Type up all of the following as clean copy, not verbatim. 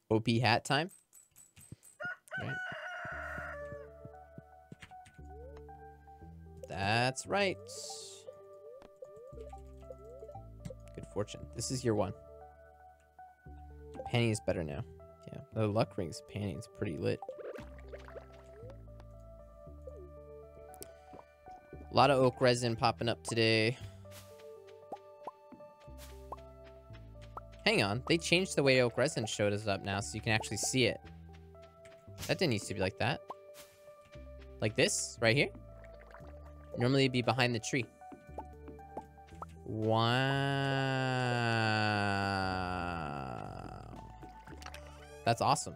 OP hat time. Right. That's right. Good fortune. This is year 1. Panty is better now. Yeah, the luck rings panty is pretty lit. A lot of oak resin popping up today. Hang on, they changed the way oak resin showed us up now so you can actually see it. That didn't used to be like that. Like this, right here. Normally it'd be behind the tree. Wow. That's awesome.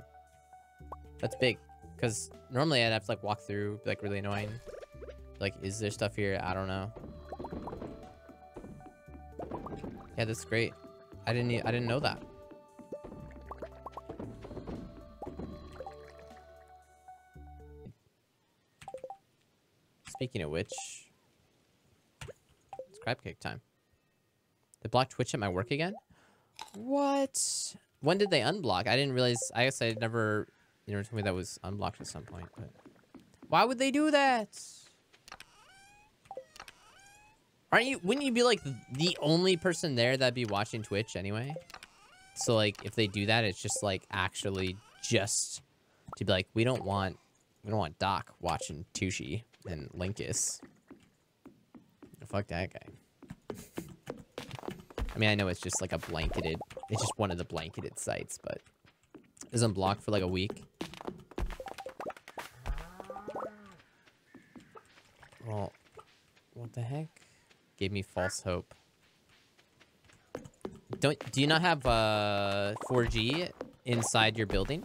That's big. Because normally I'd have to like walk through, be like really annoying. Like, is there stuff here? I don't know. Yeah, that's great. I didn't know that. Speaking of which, it's crab cake time. They blocked Twitch at my work again? What? When did they unblock? I didn't realize. I guess I never, told me that was unblocked at some point. But why would they do that? Wouldn't you be like the only person there that'd be watching Twitch anyway? So like, if they do that, it's just like actually just to be like, we don't want Doc watching Tooshi and Linkus. Fuck that guy. I mean, I know it's just like it's just one of the blanketed sites, but it was unblocked for like a week. Well, what the heck? Gave me false hope. Do you not have 4G inside your building?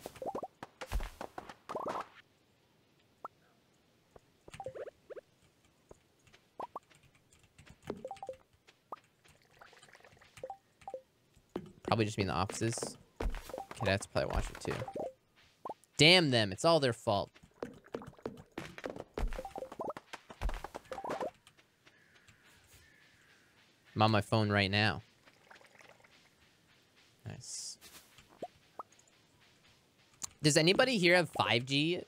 Probably just be in the offices. Cadets probably watch it too. Damn them, it's all their fault. I'm on my phone right now. Nice. Does anybody here have 5G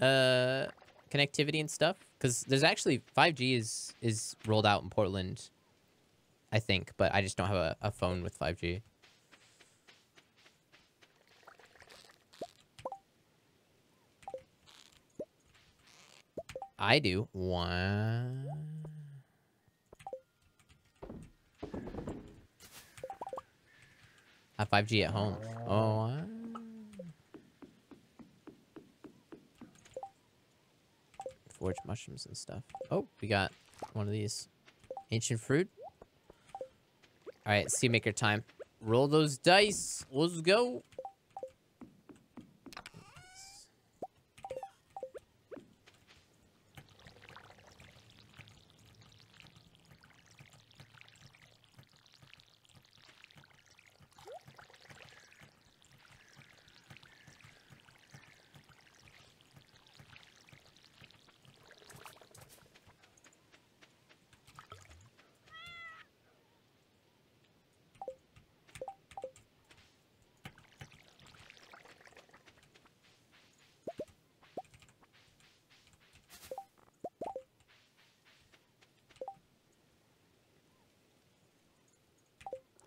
connectivity and stuff? Because there's actually 5G is rolled out in Portland, I think, but I just don't have a phone with 5G. I do. Wow. Have 5G at home. Oh, wow. Forage mushrooms and stuff. Oh, we got one of these. Ancient fruit. All right, sea maker time. Roll those dice. Let's go.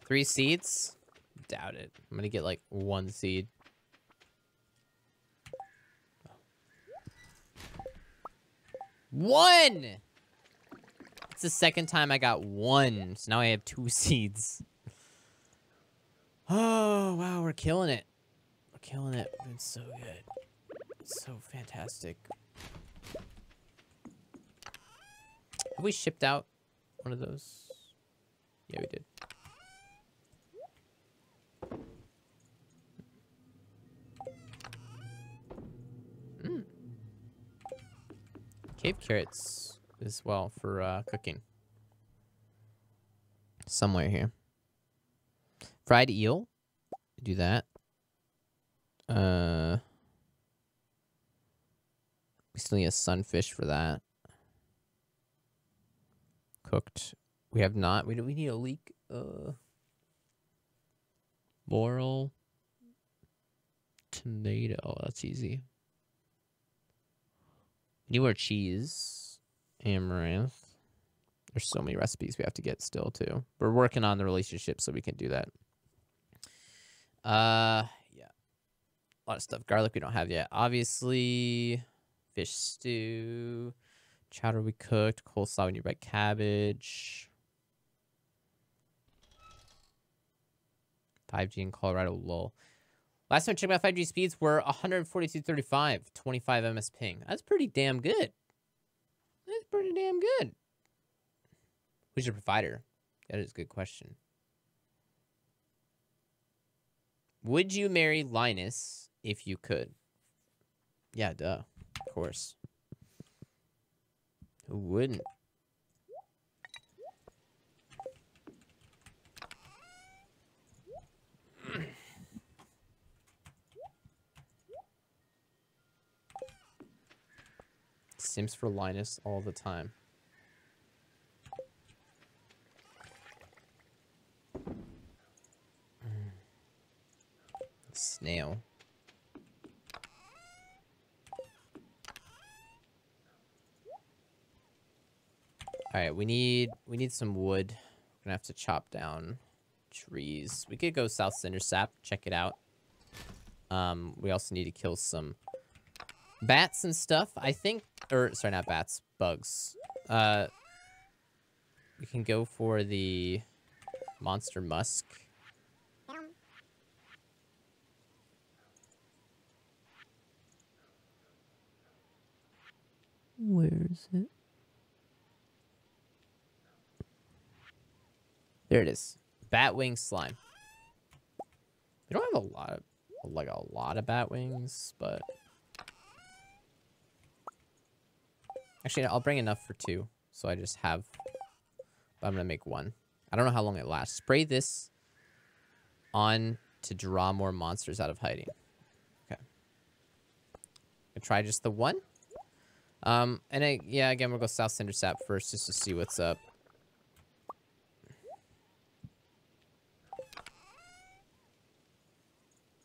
Three seeds? Doubt it. I'm gonna get like 1 seed. One! It's the second time I got 1. So now I have 2 seeds. Oh, wow, we're killing it. We're killing it. It's so good. It's so fantastic. Have we shipped out one of those? Yeah, we did. Cave carrots as well for cooking. Somewhere here. Fried eel. Do that. We still need a sunfish for that. Cooked. We have not. We need a leek. Laurel. Tomato. That's easy. Need more cheese. Amaranth. There's so many recipes we have to get still, too. We're working on the relationship so we can do that. Yeah. A lot of stuff. Garlic we don't have yet. Obviously, fish stew. Chowder we cooked. Coleslaw we need red cabbage. 5G in Colorado, lol. Last time I checked my 5G speeds were 142.35, 25 ms ping. That's pretty damn good. That's pretty damn good. Who's your provider? That is a good question. Would you marry Linus if you could? Yeah, duh. Of course. Who wouldn't? Sims for Linus all the time. Snail. All right, we need some wood. We're gonna have to chop down trees. We could go South Cinder Sap, check it out. We also need to kill some bats and stuff. I think, or sorry, not bats, bugs. We can go for the monster musk. Where is it? There it is. Batwing slime. We don't have a lot of bat wings, but actually I'll bring enough for 2. So I just have, I'm gonna make 1. I don't know how long it lasts. Spray this on to draw more monsters out of hiding. Okay. I'll try just the 1. Yeah, again, we'll go South Cinder Sap first just to see what's up.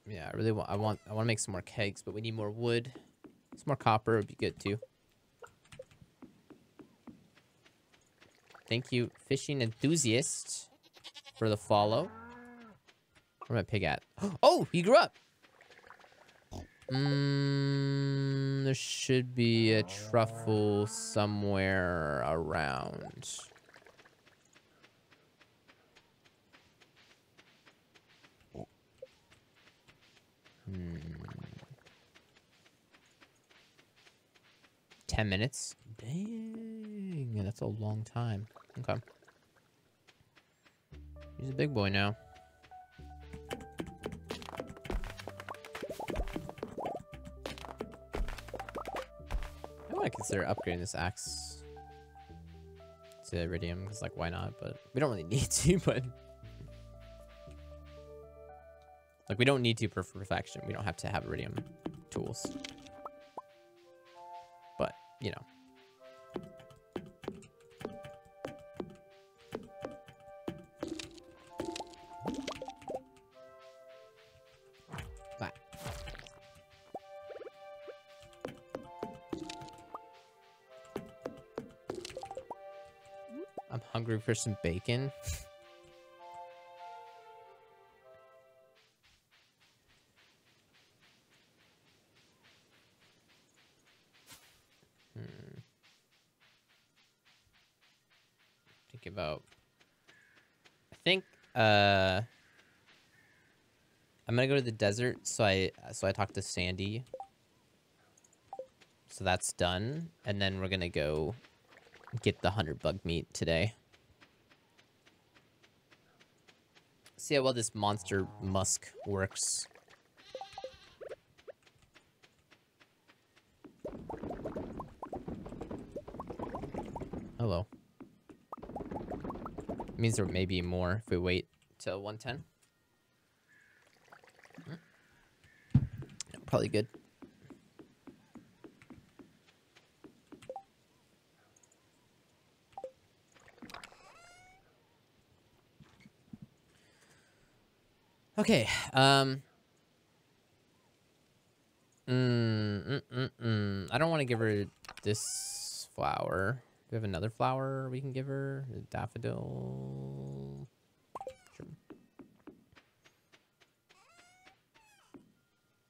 Yeah, I really want, I want to make some more kegs, but we need more wood. Some more copper would be good too. Thank you, fishing enthusiast, for the follow. Where's my pig at? Oh, he grew up. There should be a truffle somewhere around. 10 minutes? Dang, that's a long time. Okay. He's a big boy now. I might consider upgrading this axe to iridium, because, like, why not? But we don't really need to, but... Like, we don't need to for perfection. We don't have to have iridium tools. But, you know. That. I'm hungry for some bacon. About, I think I'm gonna go to the desert, so I talked to Sandy, so that's done, and then we're gonna go get the 100 bug meat today. See how well this monster musk works. Hello. Means there may be more if we wait till 110. Probably good. Okay, I don't want to give her this flower. Do we have another flower we can give her? A daffodil. Sure.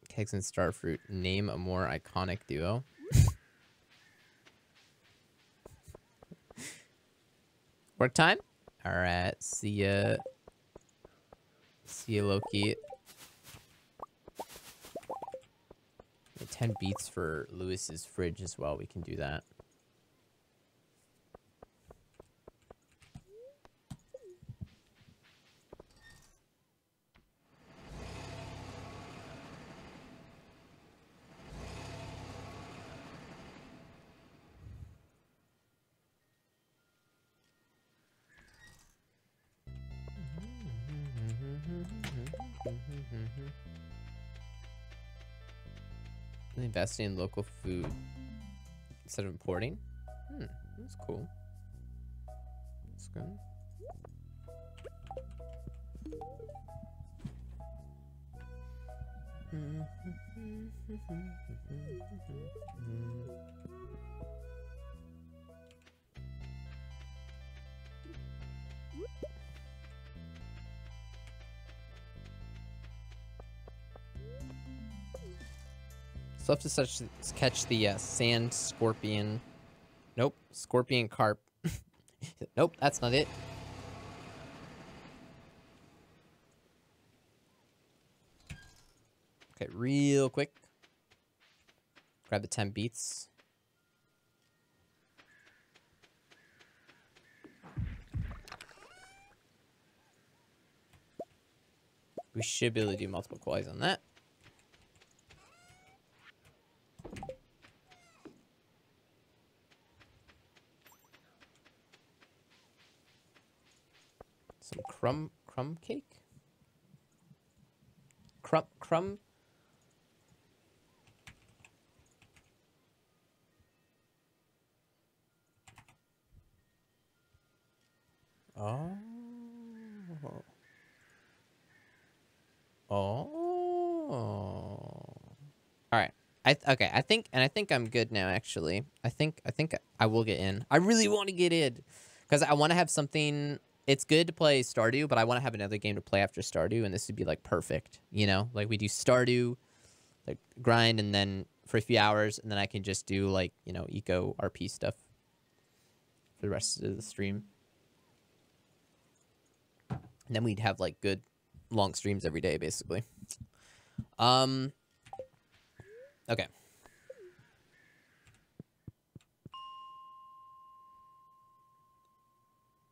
Kegs and starfruit. Name a more iconic duo. Work time? Alright, see ya. See ya, Loki. 10 beats for Lewis's fridge as well. We can do that. Investing in local food instead of importing. That's cool. That's good. Still have to catch the sand scorpion. Nope, scorpion carp. Nope, that's not it. Okay, real quick. Grab the 10 beats. We should be able to do multiple qualities on that. Some crumb cake? Crumb? Oh. Alright. Okay, I think I'm good now, actually. I think I will get in. I really want to get in. Because I want to have something. It's good to play Stardew, but I want to have another game to play after Stardew, and this would be like perfect. You know? Like we do Stardew, like grind, and then for a few hours, and then I can just do like, you know, eco RP stuff for the rest of the stream. And then we'd have like good long streams every day, basically. Okay.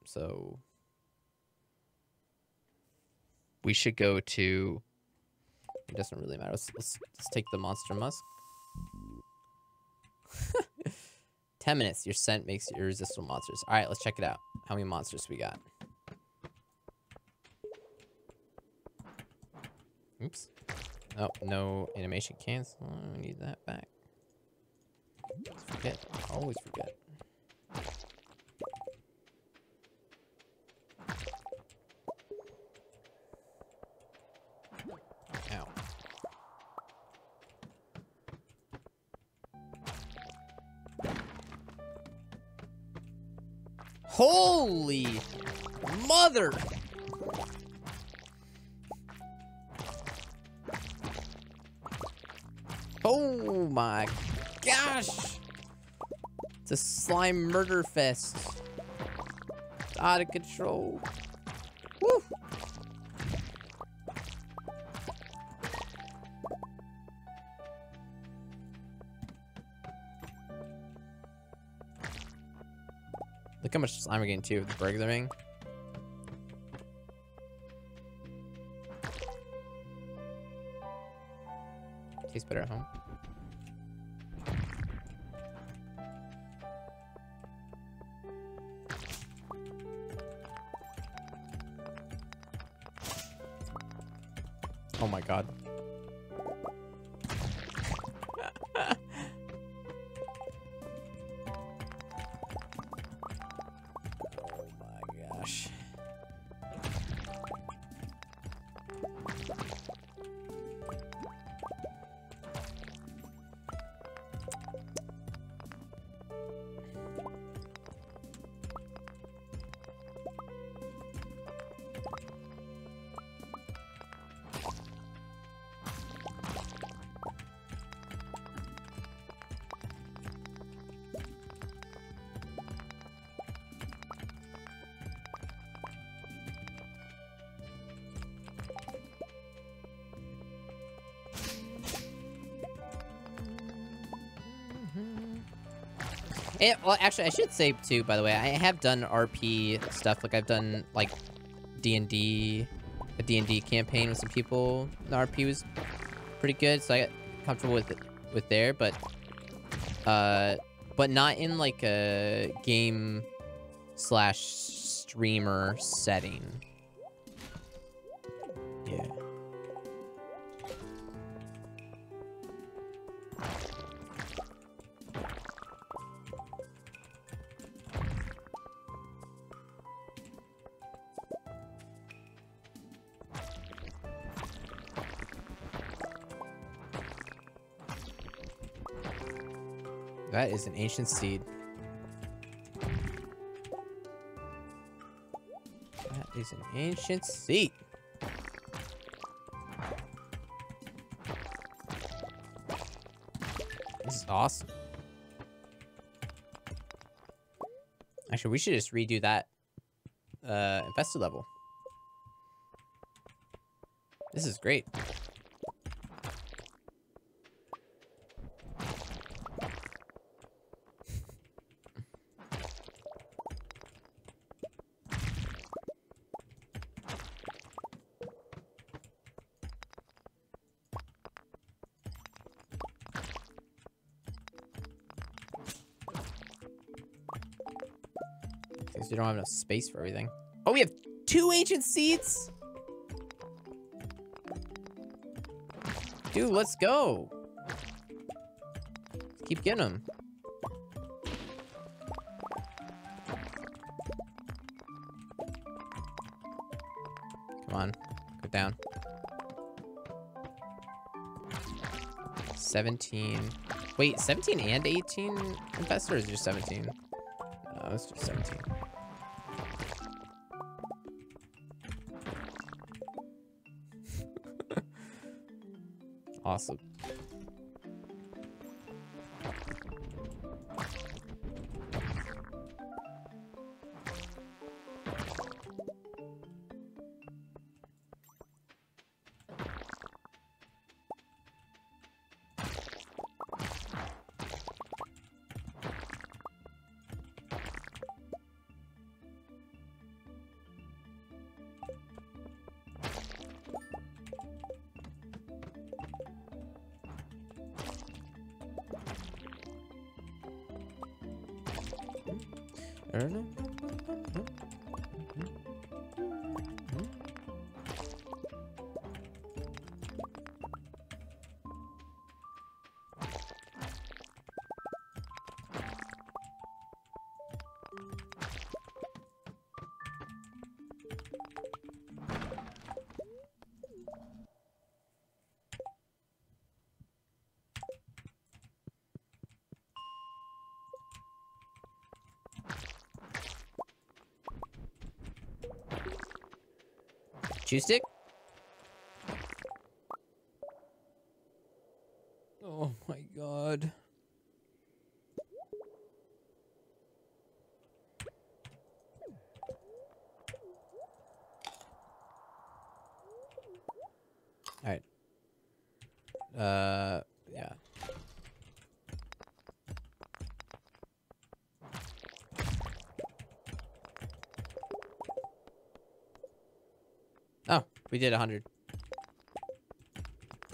So we should go to. It doesn't really matter. Let's take the monster musk. 10 minutes. Your scent makes you irresistible monsters. All right, let's check it out. How many monsters we got? Oops. Oh, no animation cancel. We need that back. Forget. Always forget. Ow. Holy mother! Oh my gosh! It's a slime murder fest. It's out of control. Woo! Look how much slime we're getting too with the burglar ring. Tastes better at home. Oh my god. Oh my gosh. Well, actually, I should say, too, by the way, I have done RP stuff. Like, I've done, like, D&D, a D&D campaign with some people. The RP was pretty good, so I got comfortable with there, but not in, like, a game/streamer setting. Yeah. That is an ancient seed. That is an ancient seed. This is awesome. Actually, we should just redo that infested level. This is great. Because we don't have enough space for everything. Oh, we have 2 ancient seeds? Dude, let's go. Let's keep getting them. Come on, go down. 17. Wait, 17 and 18 infested, or is it just 17? No, it's just 17. Awesome. I don't know. Juice stick? Oh my god. Alright. Yeah. Oh, we did 100.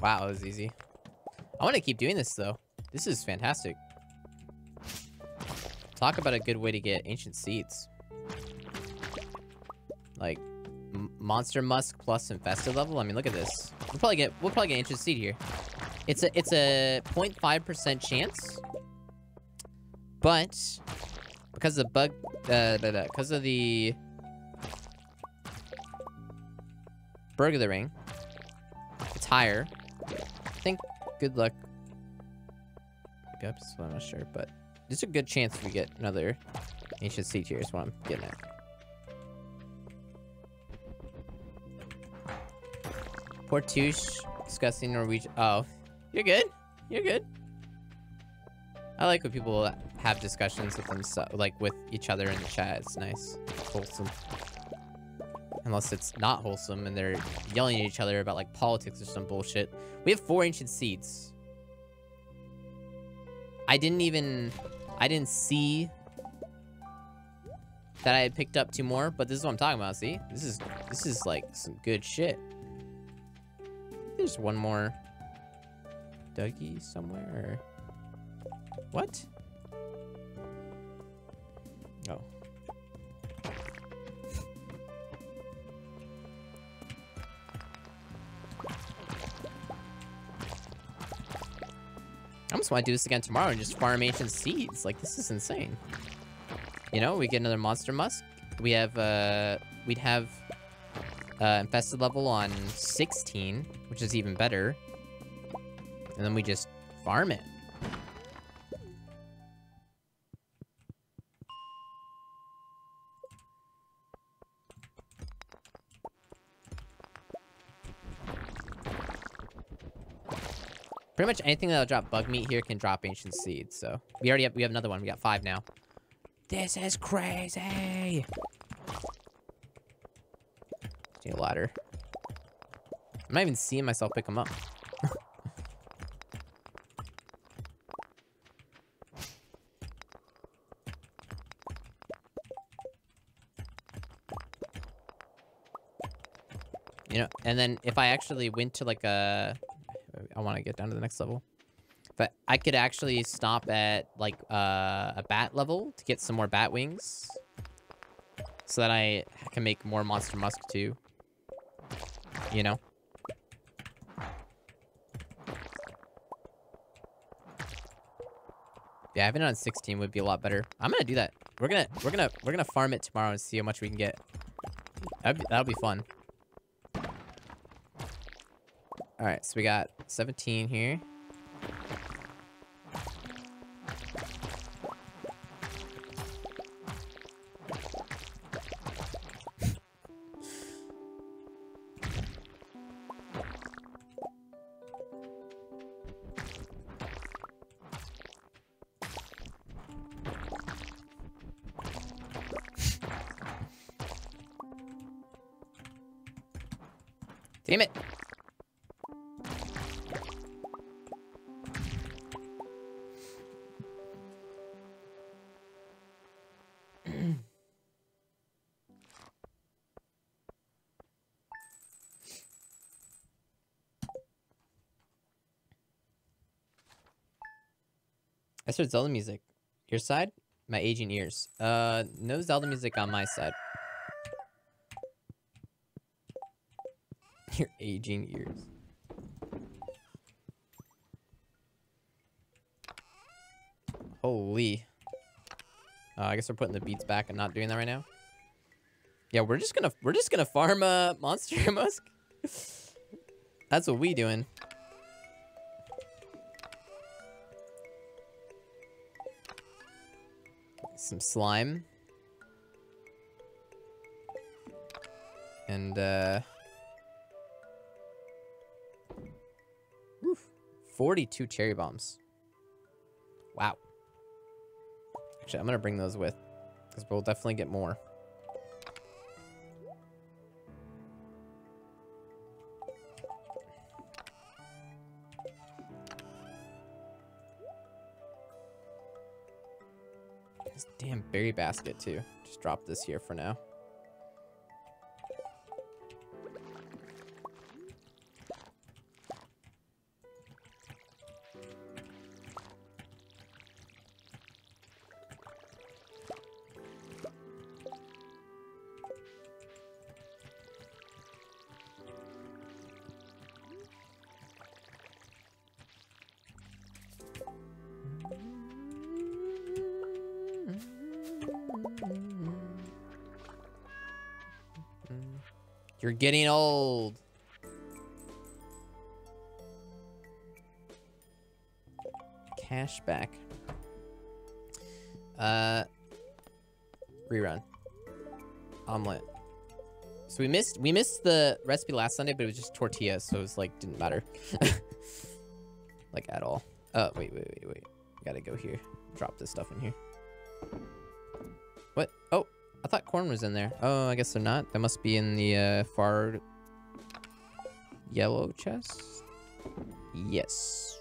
Wow, that was easy. I want to keep doing this, though. This is fantastic. Talk about a good way to get ancient seeds. Like, monster musk plus infested level. I mean, look at this. We'll probably get ancient seed here. It's a 0.5% chance, but because of the bug, because of the burglaring, it's higher. I think. Good luck. Oops, I'm not sure, but there's a good chance we get another ancient seed here. Is what I'm getting at. Poor Toosh, discussing Norwegian. Oh, you're good. You're good. I like when people have discussions with themselves, like with each other in the chat. It's nice. It's wholesome. Unless it's not wholesome and they're yelling at each other about like politics or some bullshit. We have 4 ancient seeds. I didn't even I didn't see that I had picked up 2 more, but this is what I'm talking about. See, this is like some good shit. There's one more Dougie somewhere. Or... What? Oh. I almost want to do this again tomorrow and just farm ancient seeds. Like, this is insane. You know, we get another monster musk. We have, we'd have infested level on 16, which is even better. And then we just farm it. Pretty much anything that'll drop bug meat here can drop ancient seeds. So we have another one. We got 5 now. This is crazy. Need a ladder. I'm not even seeing myself pick them up. You know, and then if I actually went to like a... I want to get down to the next level. But I could actually stop at like a bat level to get some more bat wings. So that I can make more monster musk too. You know? Yeah, having it on 16 would be a lot better. I'm gonna do that. We're gonna farm it tomorrow and see how much we can get. That'll be fun. All right, so we got 17 here. Damn it. I heard Zelda music. Your side? My aging ears. No Zelda music on my side. Your aging ears. Holy. I guess we're putting the beats back and not doing that right now. Yeah, we're just gonna farm monster musk. That's what we doing. Some slime. And, oof, 42 cherry bombs. Wow. Actually, I'm gonna bring those with, because we'll definitely get more. This damn berry basket, too. Just drop this here for now. You're getting old. Cashback. Rerun. Omelet. So we missed the recipe last Sunday, but it was just tortillas, so it was like didn't matter. Like at all. Oh, wait. Gotta go here. Drop this stuff in here. What? Oh, I thought corn was in there. Oh, I guess they're not. That must be in the far yellow chest. Yes.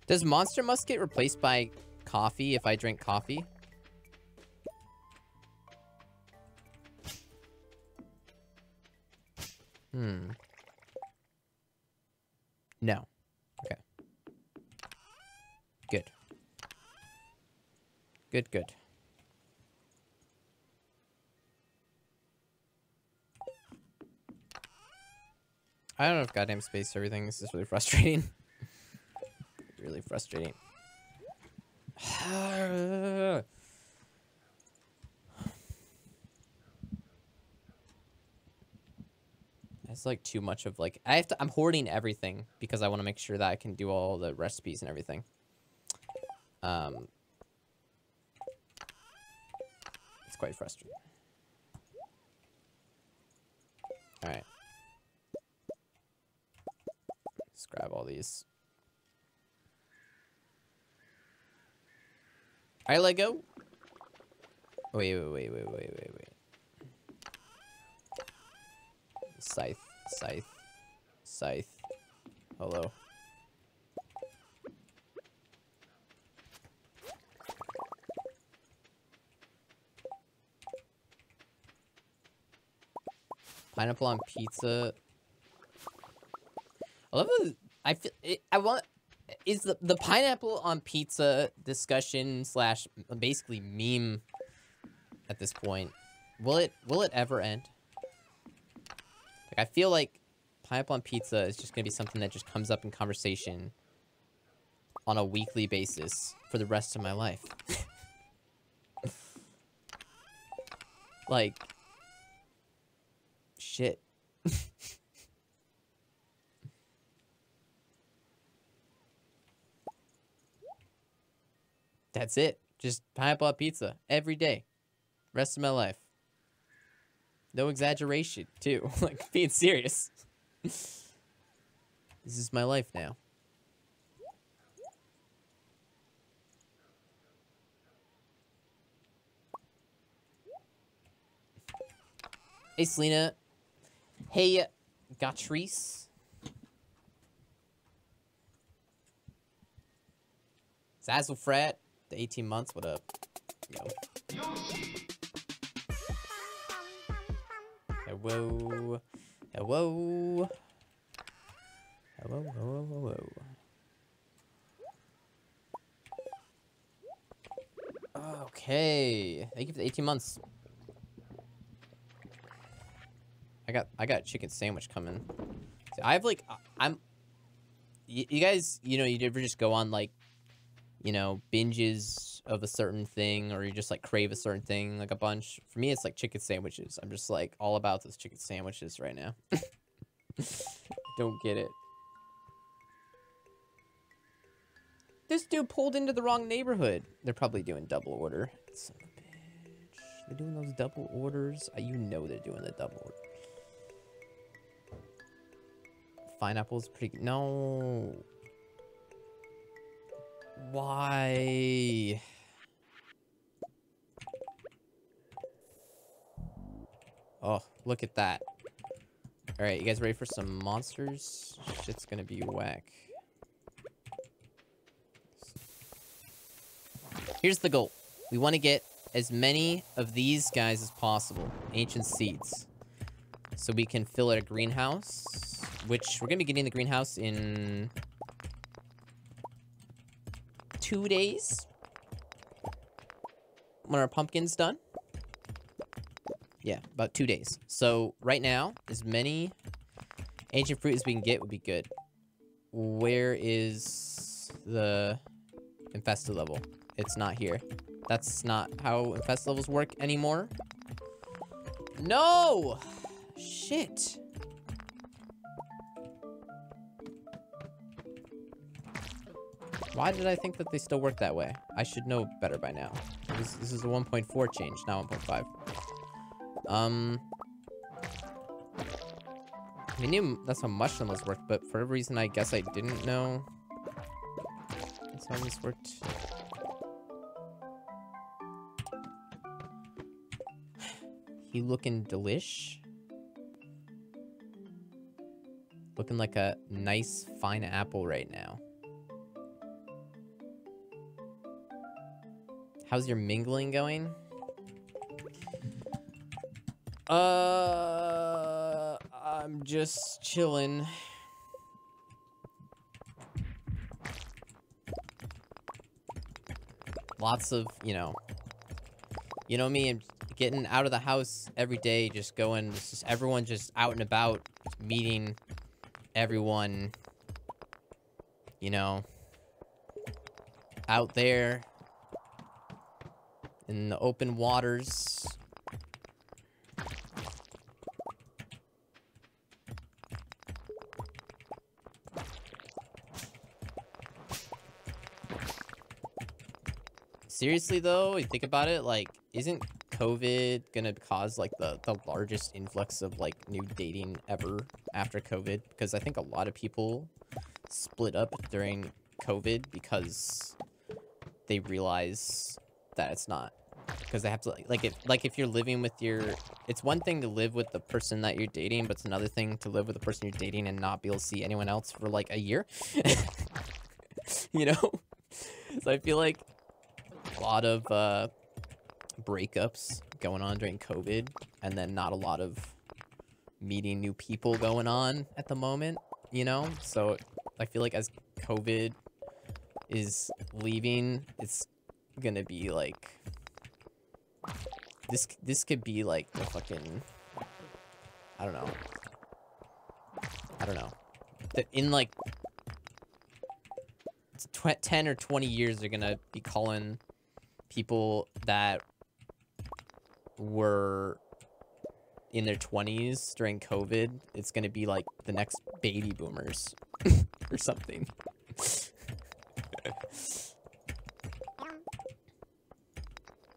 Does Monster Musk get replaced by coffee if I drink coffee? No. Okay. Good. Good, good. I don't have goddamn space for everything. This is really frustrating. Really frustrating. It's like too much of like I'm hoarding everything because I want to make sure that I can do all the recipes and everything. It's quite frustrating. All right. Let's grab all these. All right, let go. Wait. Scythe. Hello. Pineapple on pizza. I love it. I feel it, I want is the pineapple on pizza discussion slash basically meme at this point. Will it ever end? Like I feel like pineapple on pizza is just gonna be something that just comes up in conversation on a weekly basis for the rest of my life. Like shit. That's it. Just pineapple on pizza every day. Rest of my life. No exaggeration, too. Like, being serious. This is my life now. Hey, Selena. Hey, Gatrice. Zazzlefrat. The 18 months. What up? Yo. Hello. Hello. Hello. Okay. Thank you for the 18 months. I got a chicken sandwich coming. See, I have like you guys, you know, you ever just go on like, you know, binges of a certain thing, or you just like crave a certain thing like a bunch. For me, it's like chicken sandwiches. I'm just like all about those chicken sandwiches right now. Don't get it. This dude pulled into the wrong neighborhood. They're probably doing double order. Son of a bitch. They're doing those double orders. You know they're doing the double order. Pineapple's pretty... No. Why? Oh, look at that. Alright, you guys ready for some monsters? Shit's gonna be whack. Here's the goal. We want to get as many of these guys as possible. Ancient seeds. So we can fill our greenhouse. Which, we're gonna be getting the greenhouse in... 2 days? When our pumpkin's done? Yeah, about 2 days. So, right now, as many ancient fruit as we can get would be good. Where is the infested level? It's not here. That's not how infested levels work anymore. No! Shit. Why did I think that they still work that way? I should know better by now. This is a 1.4 change, not 1.5. I knew that's how mushrooms worked, but for a reason I guess I didn't know that's how this worked. He looking delish. Looking like a nice, fine apple right now. How's your mingling going? I'm just chilling. Lots of, you know me, I'm getting out of the house every day, just going, it's just everyone just out and about, meeting everyone, you know, out there in the open waters. Seriously, though, you think about it, like, isn't COVID gonna cause, like, the largest influx of, like, new dating ever after COVID? Because I think a lot of people split up during COVID because they realize that it's not. Because they have to, if you're living with your... It's one thing to live with the person that you're dating, but it's another thing to live with the person you're dating and not be able to see anyone else for, like, a year. You know? So I feel like a lot of breakups going on during COVID, and then not a lot of meeting new people going on at the moment, you know? So I feel like as COVID is leaving, it's gonna be like... This could be like the fucking... I don't know. In like 10 or 20 years, they're gonna be calling people that were in their 20s during COVID, it's gonna be like the next baby boomers or something.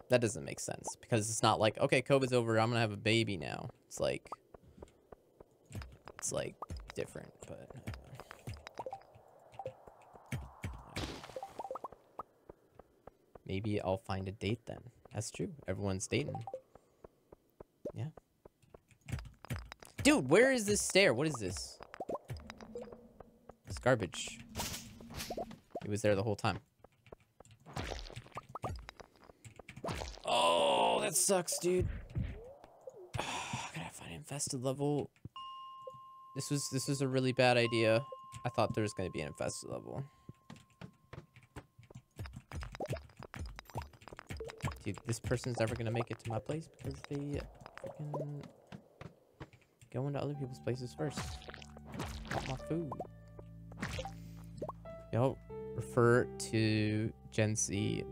That doesn't make sense, because it's not like, okay, COVID's over, I'm gonna have a baby now. It's like different, but maybe I'll find a date then. That's true. Everyone's dating. Yeah. Dude, where is this stair? What is this? It's garbage. It was there the whole time. Oh, that sucks, dude. I gotta find an infested level. This was a really bad idea. I thought there was gonna be an infested level. Dude, this person's never gonna make it to my place because they freaking go into other people's places first. Want my food. Y'all refer to Gen Z.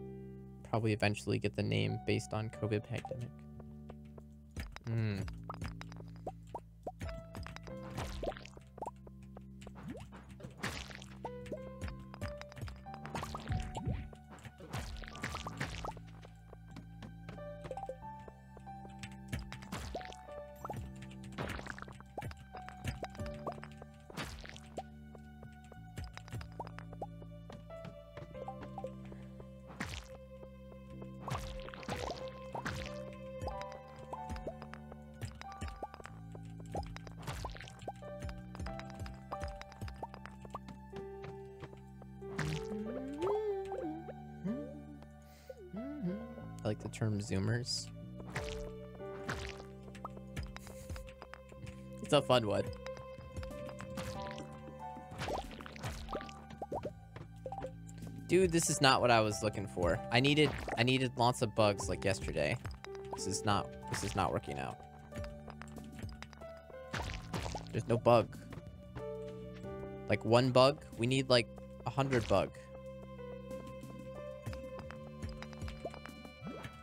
Probably eventually get the name based on COVID pandemic. I like the term Zoomers. It's a fun one. Dude, this is not what I was looking for. I needed lots of bugs like yesterday. This is not working out. There's no bug. Like 1 bug? We need like 100 bug.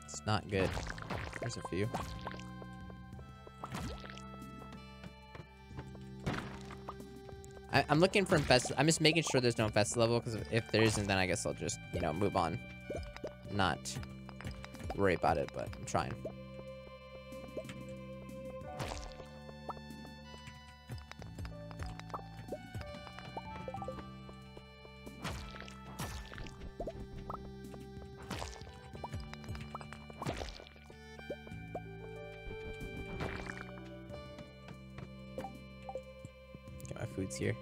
It's not good. There's a few. I'm looking for infested. I'm just making sure there's no infested level, because if there isn't, then I guess I'll just, you know, move on. Not worry about it, but I'm trying. Get my foods here.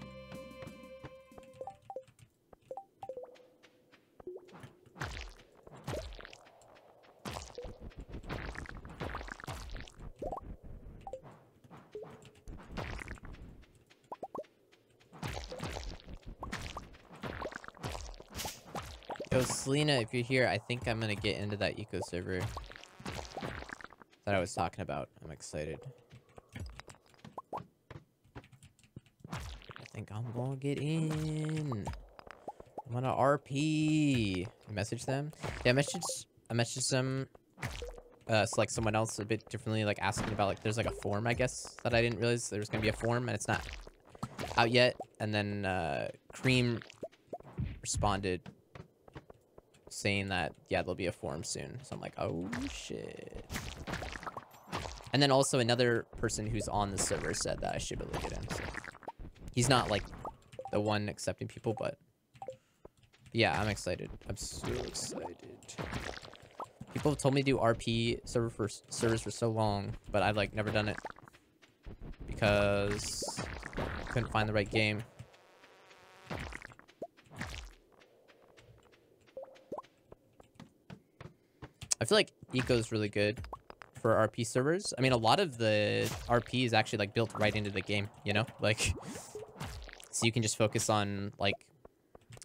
Yo, Selena, if you're here, I think I'm gonna get into that eco server that I was talking about. I'm excited. I think I'm gonna get in. I'm gonna RP. Message them. Yeah, I messaged them. Select someone else a bit differently, like asking about like there's like a form, I guess, that I didn't realize there was gonna be a form and it's not out yet. And then Cream responded saying that yeah, there'll be a form soon. So I'm like, oh shit. And then also another person who's on the server said that I should be able to get in. So. He's not like the one accepting people, but yeah, I'm excited. I'm so excited. People have told me to do RP servers for so long, but I've like never done it because I couldn't find the right game. I feel like Eco is really good for RP servers. I mean, a lot of the RP is actually like built right into the game, you know, like so you can just focus on like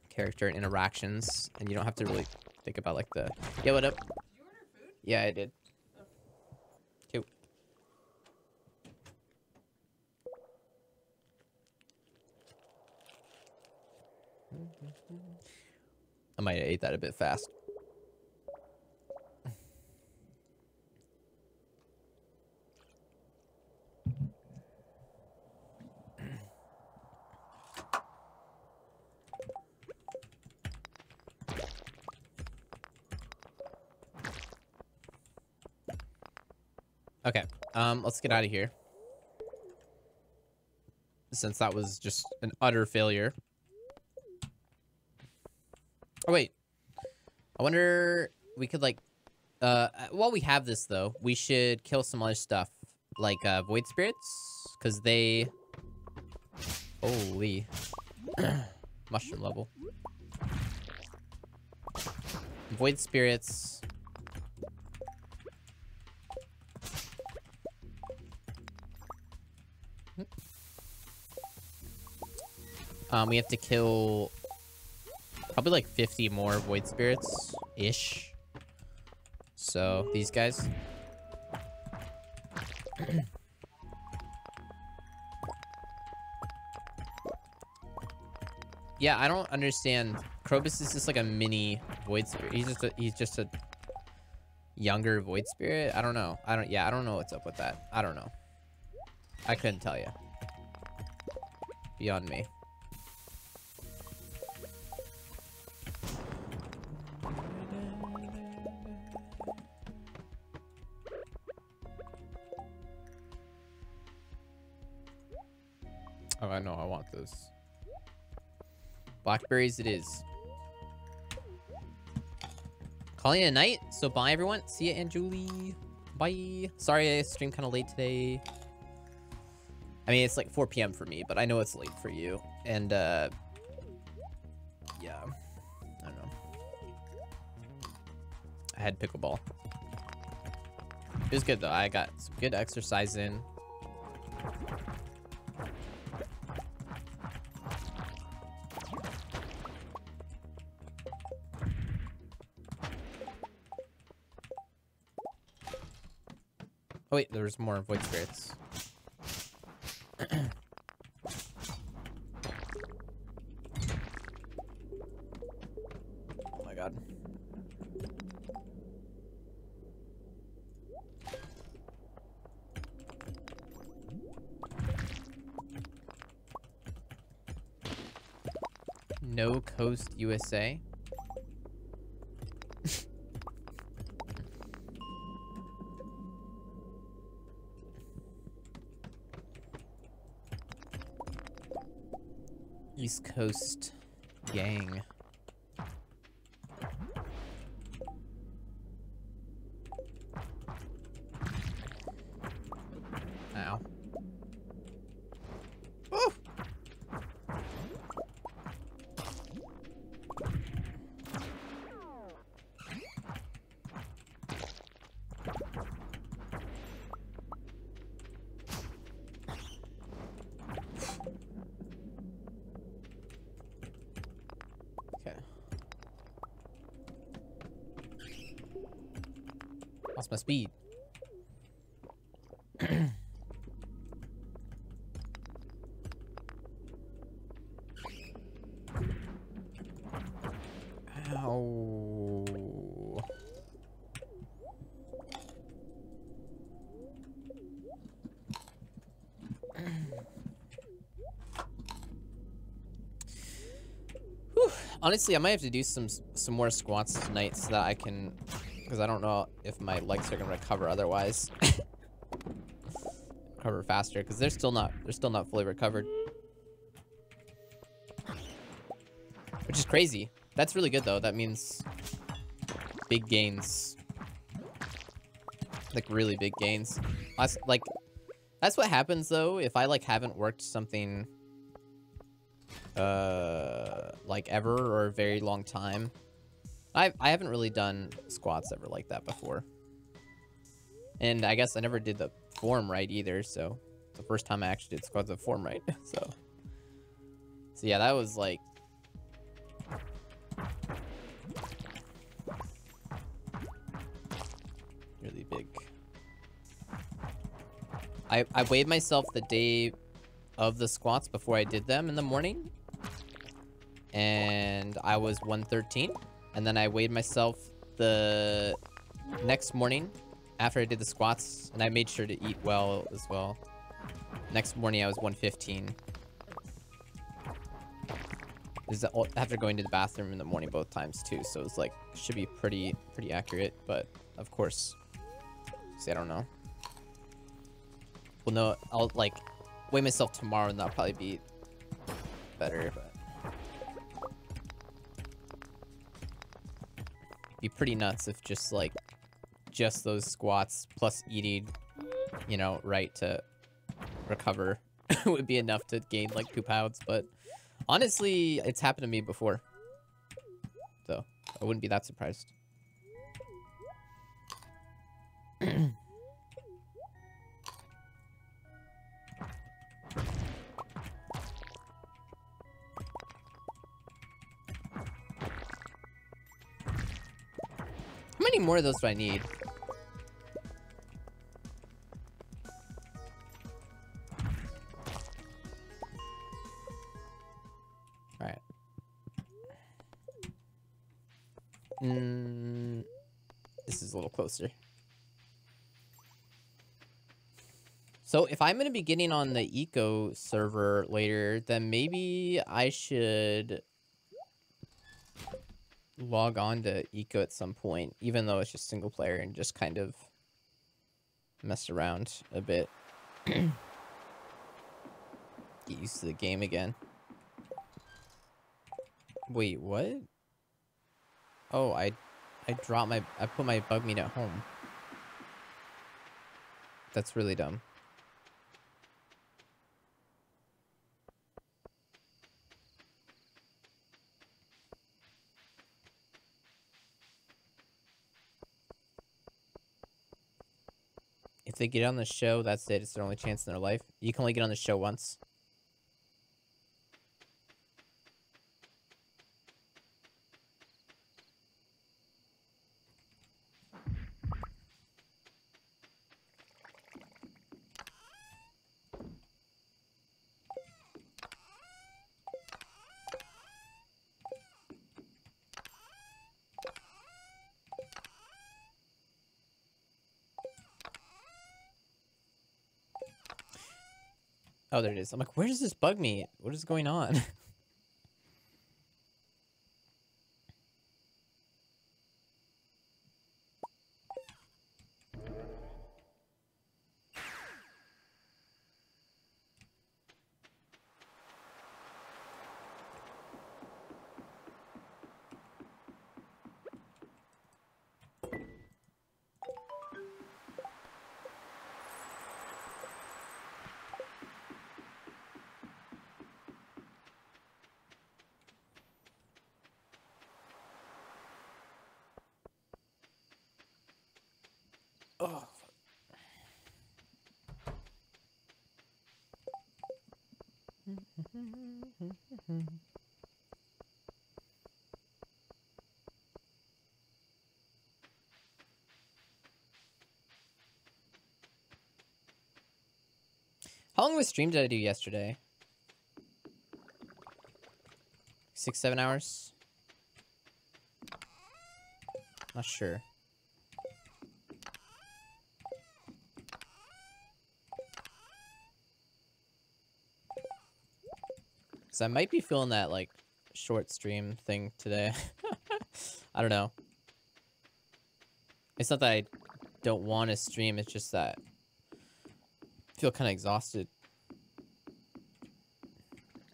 character interactions, and you don't have to really think about like the yeah. What up? Yeah, I did. Cool. I might have ate that a bit fast. Okay, let's get out of here. Since that was just an utter failure. Oh, wait. I wonder we could, like, while we have this, though, we should kill some other stuff, like, void spirits, because they... Holy. Mushroom level. Void spirits... we have to kill probably like 50 more void spirits-ish. So, these guys. Yeah, I don't understand. Krobus is just like a mini void spirit. He's just a younger void spirit. I don't know. I don't know what's up with that. I don't know. I couldn't tell you. Beyond me. Oh, I know. I want those. Blackberries it is. Calling it a night. So bye, everyone. See ya, Aunt Julie. Bye. Sorry I streamed kind of late today. I mean, it's like 4 p.m. for me, but I know it's late for you. And, yeah. I don't know. I had pickleball. It was good, though. I got some good exercise in. Oh, wait. There's more void spirits. Oh my god. No Coast USA. East Coast gang. Ow. Oh! Lost my speed. Ow. Whew. Honestly, I might have to do some more squats tonight so that I can, because I don't know if my legs are gonna recover otherwise. Recover faster, because they're still not fully recovered, which is crazy. That's really good though. That means big gains, like really big gains. That's what happens though if I like haven't worked something like ever or a very long time. I haven't really done squats ever like that before, and I guess I never did the form right either, so it's the first time I actually did squats of form right. so yeah, that was like really big. I weighed myself the day of the squats before I did them in the morning, and I was 113. And then I weighed myself the next morning after I did the squats, and I made sure to eat well as well. Next morning I was 115. This is after going to the bathroom in the morning both times too, so it's like should be pretty accurate, but of course, see, I don't know. Well, no, I'll like weigh myself tomorrow and that'll probably be better, but be pretty nuts if just those squats plus eating, you know, right to recover would be enough to gain like 2 pounds. But honestly, it's happened to me before, so I wouldn't be that surprised. How many more of those do I need? Alright. This is a little closer. So if I'm going to be getting on the eco server later, then maybe I should log on to eco at some point, even though it's just single player, and just kind of mess around a bit. Get used to the game again. Wait, what? Oh, I put my bug meat at home. That's really dumb. If they get on the show, that's it. It's their only chance in their life. You can only get on the show once. Oh, there it is. I'm like, where does this bug me? What is going on? How long of a stream did I do yesterday? 6, 7 hours? Not sure. Because I might be feeling that, like, short stream thing today. I don't know. It's not that I don't want to stream, it's just that I feel kind of exhausted.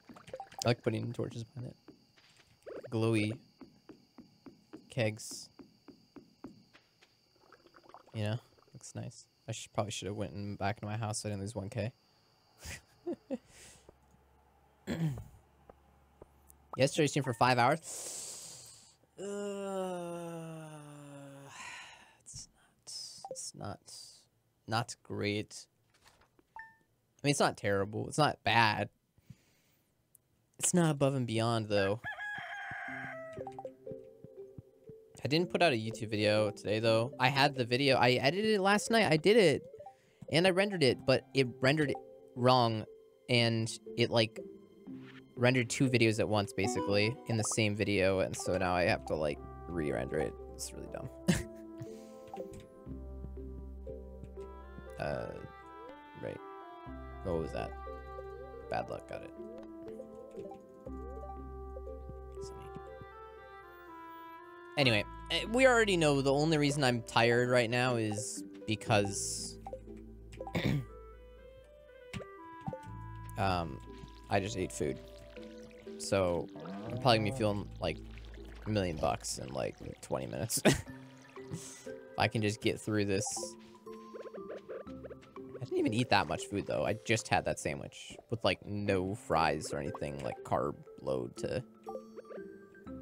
I like putting torches behind it. Glowy kegs. You know, looks nice. I probably should have went back to my house so I didn't lose 1K. Yesterday streamed for 5 hours. It's not great. I mean, it's not terrible. It's not bad. It's not above and beyond, though. I didn't put out a YouTube video today, though. I had the video. I edited it last night. I did it. And I rendered it, but it rendered it wrong. And it, like, rendered 2 videos at once, basically, in the same video. And so now I have to, like, re-render it. It's really dumb. Right. What was that? Bad luck, got it. Anyway, we already know the only reason I'm tired right now is because I just ate food. So I'm probably gonna be feeling like $1 million in like 20 minutes. If I can just get through this. I didn't even eat that much food though. I just had that sandwich with like no fries or anything like carb load to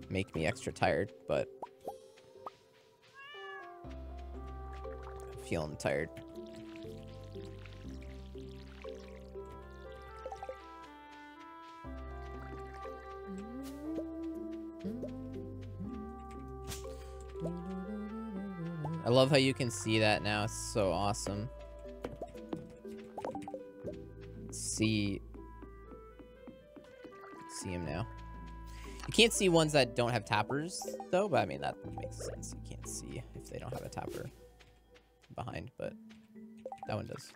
make me extra tired, but I'm feeling tired. I love how you can see that now. It's so awesome. See him now. You can't see ones that don't have tappers though, but I mean that makes sense. You can't see if they don't have a tapper behind, but that one does.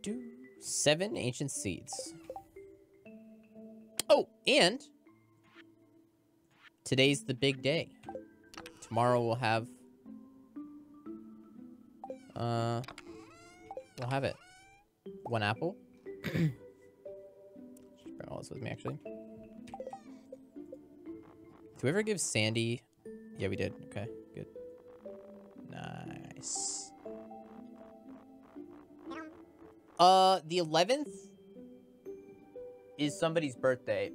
Do 7 ancient seeds. Oh, and today's the big day. Tomorrow we'll have it. 1 apple. Should bring all this with me actually. Did we ever give Sandy? Yeah, we did. Okay, good. Nice. The 11th is somebody's birthday.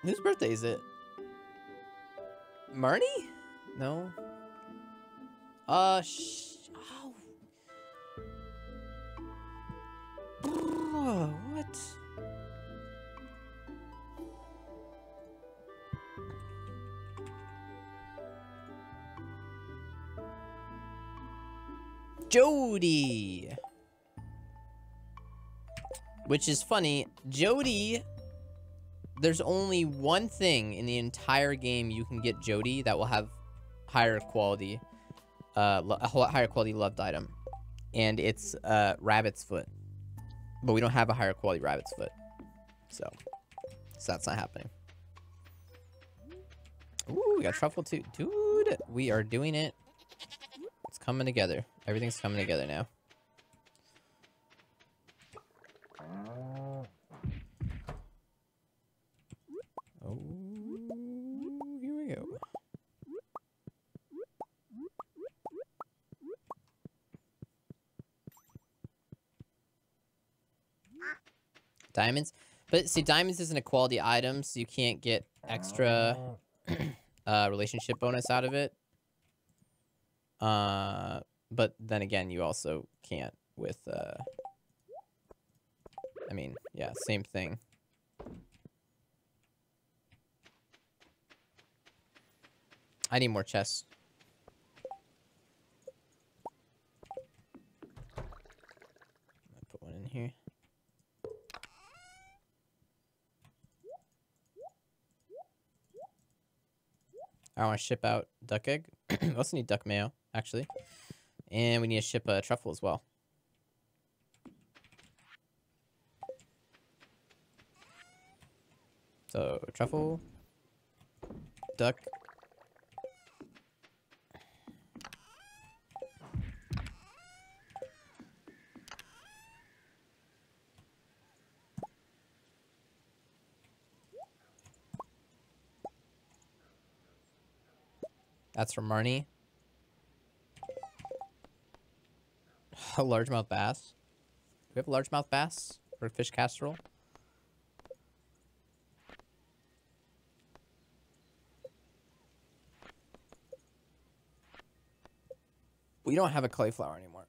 Whose birthday is it? Marnie? No. Oh. What? Jody. Which is funny. Jody, there's only one thing in the entire game you can get Jody that will have higher quality, a higher quality loved item. And it's rabbit's foot. But we don't have a higher quality rabbit's foot. So that's not happening. Ooh, we got truffle too. Dude, we are doing it. It's coming together. Everything's coming together now. Oh, here we go. Diamonds. But see, diamonds isn't a quality item, so you can't get extra relationship bonus out of it. But then again, you also can't with, I mean, yeah, same thing. I need more chests. I'll put one in here. I want to ship out duck egg. We also need duck mayo, actually. And we need to ship a truffle as well. So, truffle, duck. That's from Marnie. A largemouth bass. Do we have a largemouth bass or fish casserole? We don't have a cauliflower anymore.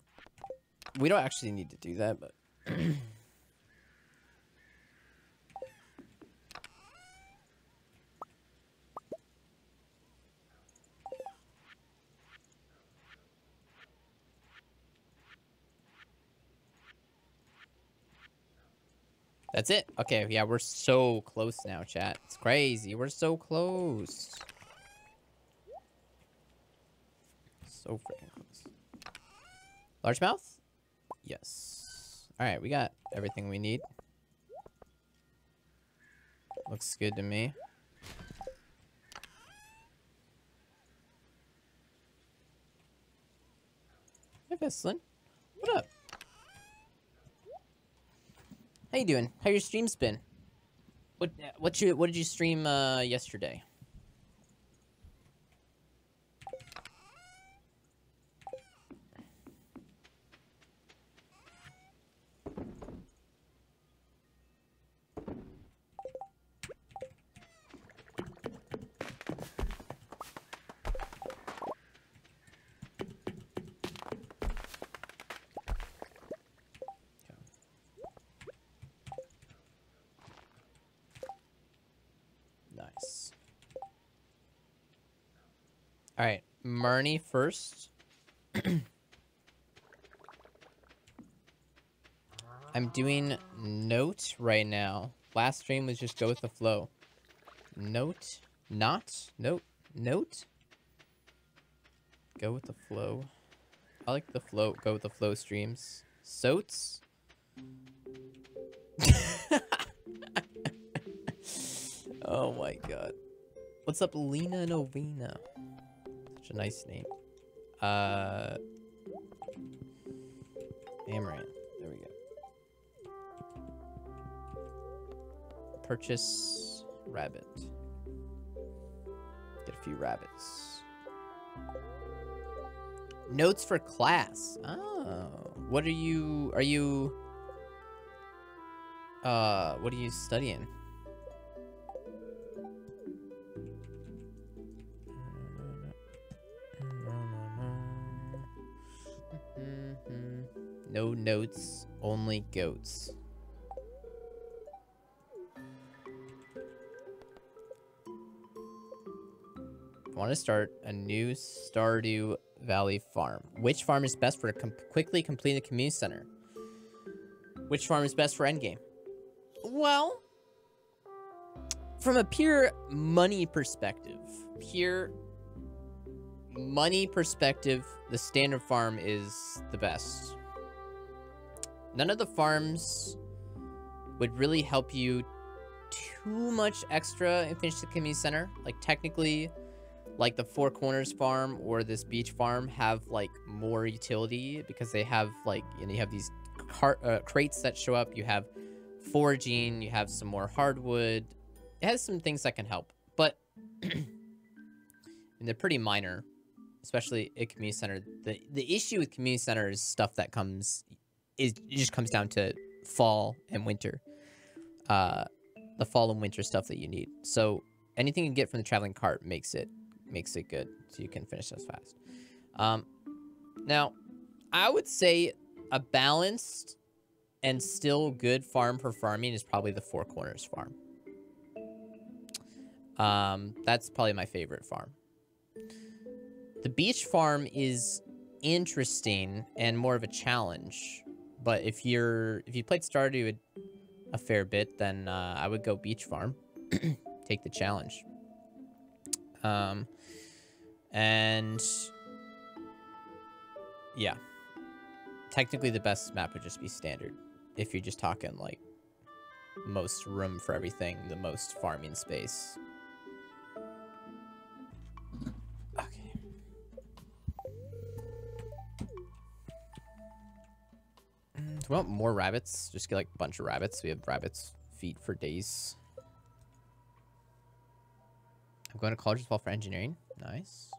We don't actually need to do that, but... That's it. Okay, yeah, we're so close now, chat. It's crazy. We're so close. So freaking close. Largemouth? Yes. All right, we got everything we need. Looks good to me. Hey, Veslin. What up? How you doing? How your streams been? What did you stream yesterday? Nice. All right, Marnie first. I'm doing note right now. Last stream was just go with the flow. Note, not, note, note. Go with the flow. I like the flow, go with the flow streams. Soats. Oh my god. What's up, Lena Novena? Such a nice name. Amaranth. There we go. Purchase rabbit. Get a few rabbits. Notes for class. Oh. What are you what are you studying? No notes, only goats. I want to start a new Stardew Valley farm. Which farm is best for quickly completing the community center? Which farm is best for endgame? Well, from a pure money perspective, the standard farm is the best. None of the farms would really help you too much extra and finish the community center. Like technically, like the Four Corners farm or this beach farm have like more utility because they have like, you know, you have these crates that show up. You have foraging, you have some more hardwood. It has some things that can help, but and they're pretty minor, especially at community center. The issue with community center is stuff that it just comes down to fall and winter. The fall and winter stuff that you need. So anything you get from the traveling cart makes it good, so you can finish those fast. Now I would say a balanced and still good farm for farming is probably the Four Corners farm. That's probably my favorite farm. The beach farm is interesting and more of a challenge, but if you played Stardew a fair bit, then I would go beach farm. Take the challenge. And yeah, technically the best map would just be standard. If you're just talking like most room for everything, the most farming space. Okay. Do we want more rabbits? Just get like a bunch of rabbits. We have rabbits feed for days. I'm going to college as well for engineering. Nice.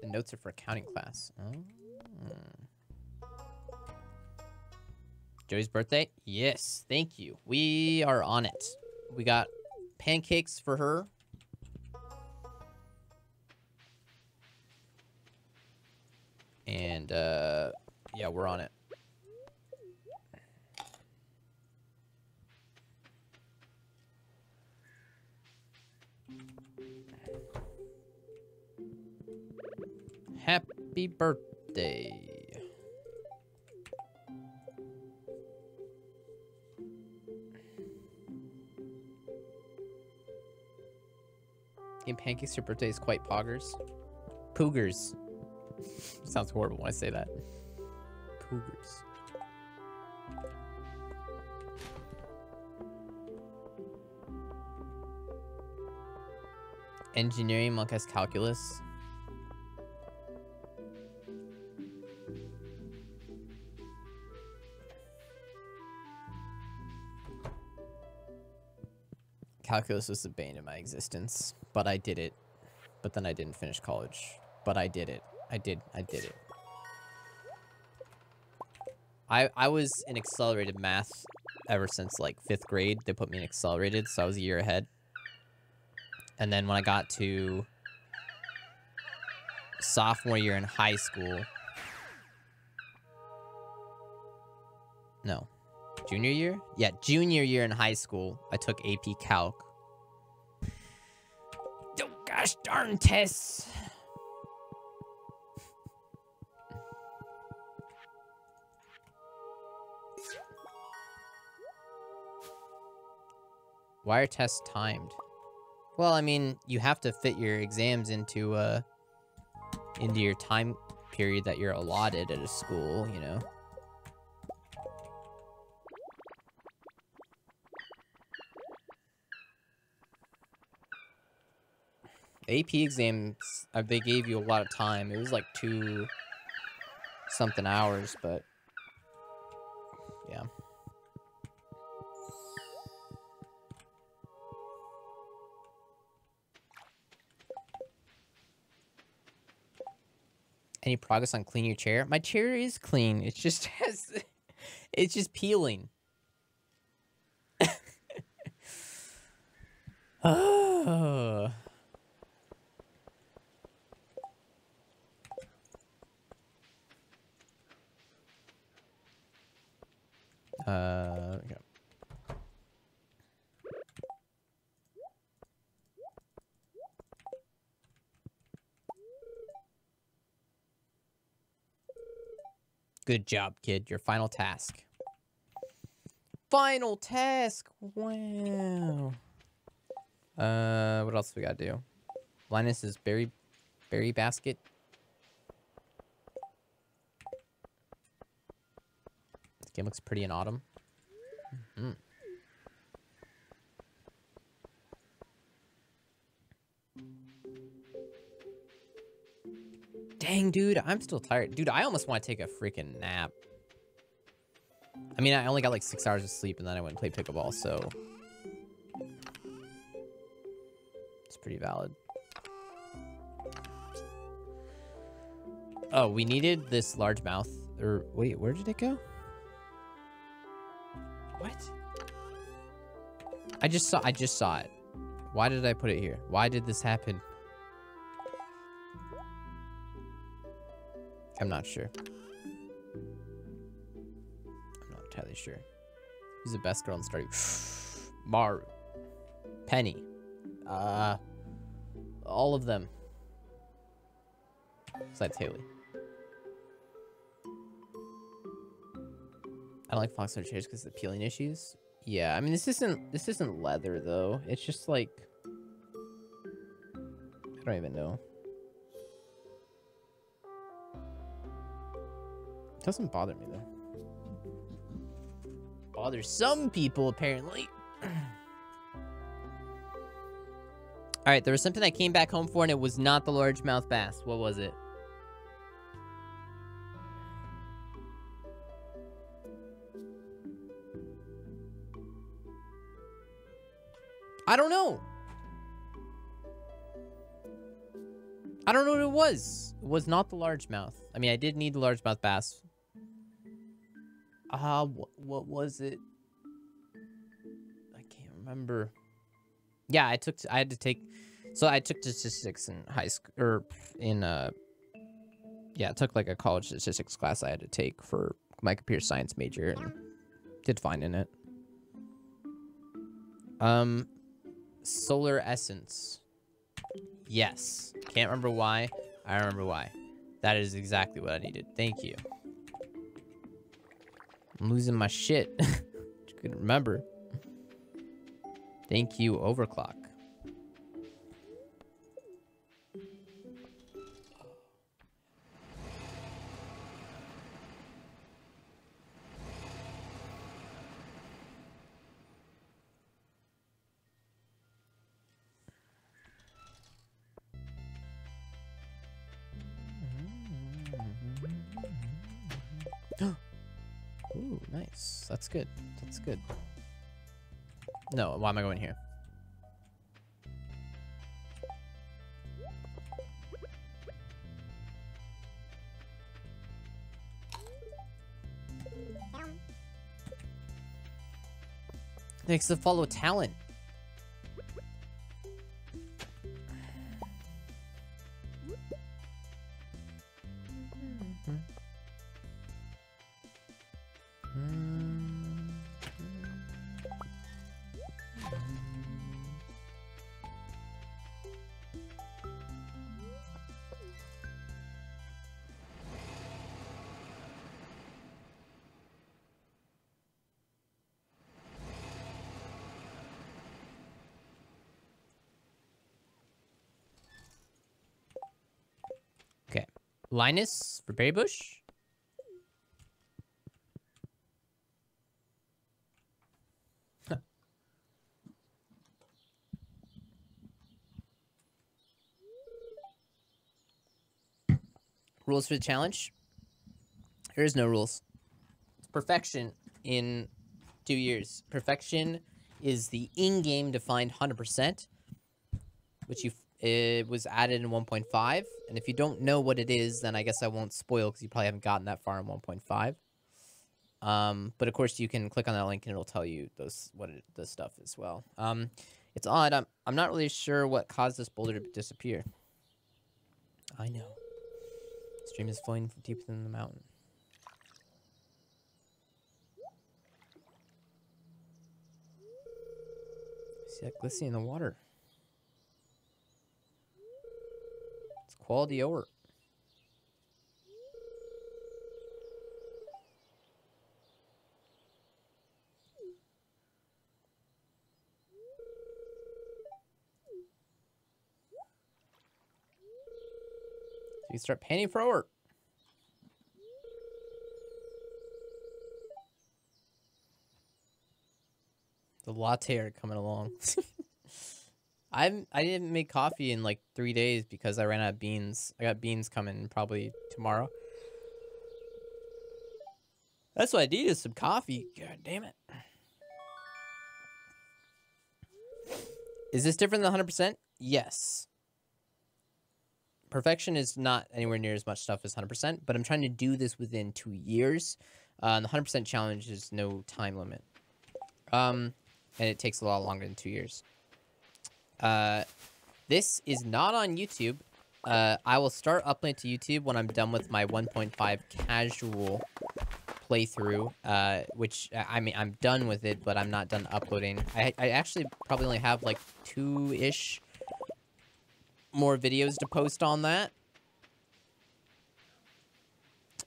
The notes are for accounting class. Oh. Joey's birthday? Yes, thank you. We are on it. We got pancakes for her. And, yeah, we're on it. Happy birthday. Eating pancakes for birthday is quite poggers. Poogers. Sounds horrible when I say that. Poogers. Engineering, Monk has calculus. Calculus was the bane of my existence, but I did it. But then I didn't finish college. But I did it. I did it. I was in accelerated math ever since like 5th grade. They put me in accelerated, so I was a year ahead. And then when I got to sophomore year in high school, no, junior year? Yeah, junior year in high school, I took AP Calc. Oh, gosh darn tests. Why are tests timed? Well, I mean, you have to fit your exams into your time period that you're allotted at a school, you know? AP exams, they gave you a lot of time. It was like 2-something hours, but yeah. Any progress on cleaning your chair? My chair is clean. It just has... It's just peeling. Oh. Okay. Good job, kid. Your final task. Final task. Wow. What else we gotta do? Linus's berry basket. This game looks pretty in autumn. Mm-hmm. Dang, dude, I'm still tired. Dude, I almost want to take a freaking nap. I mean, I only got like 6 hours of sleep, and then I went and played pickleball, so... it's pretty valid. Oh, we needed this largemouth. Or, wait, where did it go? What? I just saw it. Why did I put it here? Why did this happen? I'm not sure. I'm not entirely sure. Who's the best girl in Stardew? Maru. Penny. All of them. Besides Haley. I don't like fox leather chairs because of the peeling issues. Yeah, I mean this isn't leather though. It's just like I don't even know. It doesn't bother me though. Bothers some people apparently. All right, there was something I came back home for and it was not the largemouth bass. What was it? I don't know. I don't know what it was. It was not the largemouth. I mean, I did need the largemouth bass. What was it? I can't remember. Yeah, I had to take statistics in high school, or in, yeah, I took like a college statistics class I had to take for my computer science major and did fine in it. Solar essence. Yes. Can't remember why. I remember why. That is exactly what I needed. Thank you. I'm losing my shit. Couldn't remember. Thank you, overclock. Ooh, nice. That's good. That's good. No, why am I going here? Thanks to follow talent. Okay. Linus for Berry Bush. Rules for the challenge? There is no rules. It's perfection in 2 years. Perfection is the in-game defined 100%, which it was added in 1.5. And if you don't know what it is, then I guess I won't spoil because you probably haven't gotten that far in 1.5. But of course, you can click on that link and it'll tell you the stuff as well. It's odd. I'm not really sure what caused this boulder to disappear. I know. Stream is flowing deep within the mountain. See that glistening in the water? It's quality ore. So you start panning for ore. The latte are coming along. I didn't make coffee in like 3 days because I ran out of beans. I got beans coming probably tomorrow. That's what I need is some coffee. God damn it. Is this different than 100%? Yes. Perfection is not anywhere near as much stuff as 100%, but I'm trying to do this within 2 years. The 100% challenge is no time limit. and it takes a lot longer than 2 years. This is not on YouTube. I will start uploading to YouTube when I'm done with my 1.5 casual playthrough, which, I mean, I'm done with it, but I'm not done uploading. I actually probably only have, like, 2-ish more videos to post on that.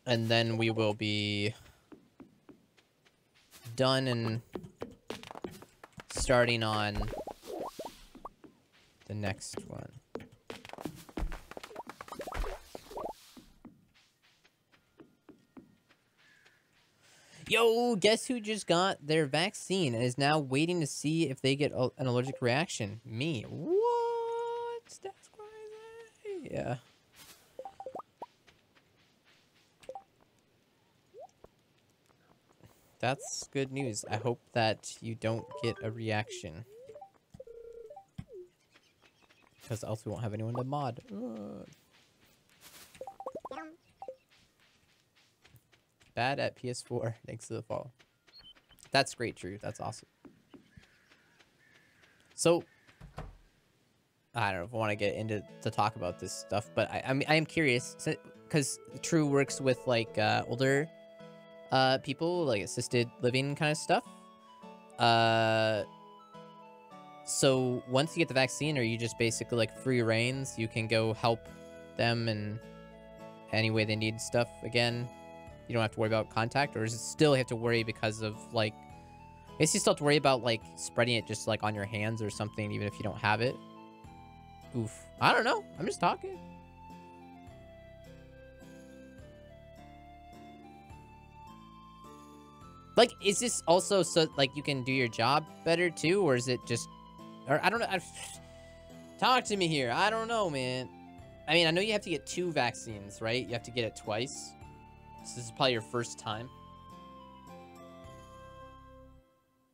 And then we will be done and starting on the next one. Yo, guess who just got their vaccine and is now waiting to see if they get an allergic reaction? Me. What? That's crazy. Yeah. That's good news. I hope that you don't get a reaction. Because else we won't have anyone to mod. Bad at PS4. Thanks to the fall. That's great, Drew. That's awesome. So, I don't know if I want to get into to talk about this stuff, but I am curious because True works with like older people, like assisted living kind of stuff. So once you get the vaccine, are you just basically like free reigns? You can go help them in any way they need stuff again. You don't have to worry about contact, or is it still you have to worry because of like? I guess you still have to worry about like spreading it just like on your hands or something, even if you don't have it. Oof. I don't know. I'm just talking. Like, is this also so like you can do your job better too, or is it just, or I don't know. Talk to me here. I don't know, man. I mean, I know you have to get 2 vaccines, right? You have to get it twice. So this is probably your first time.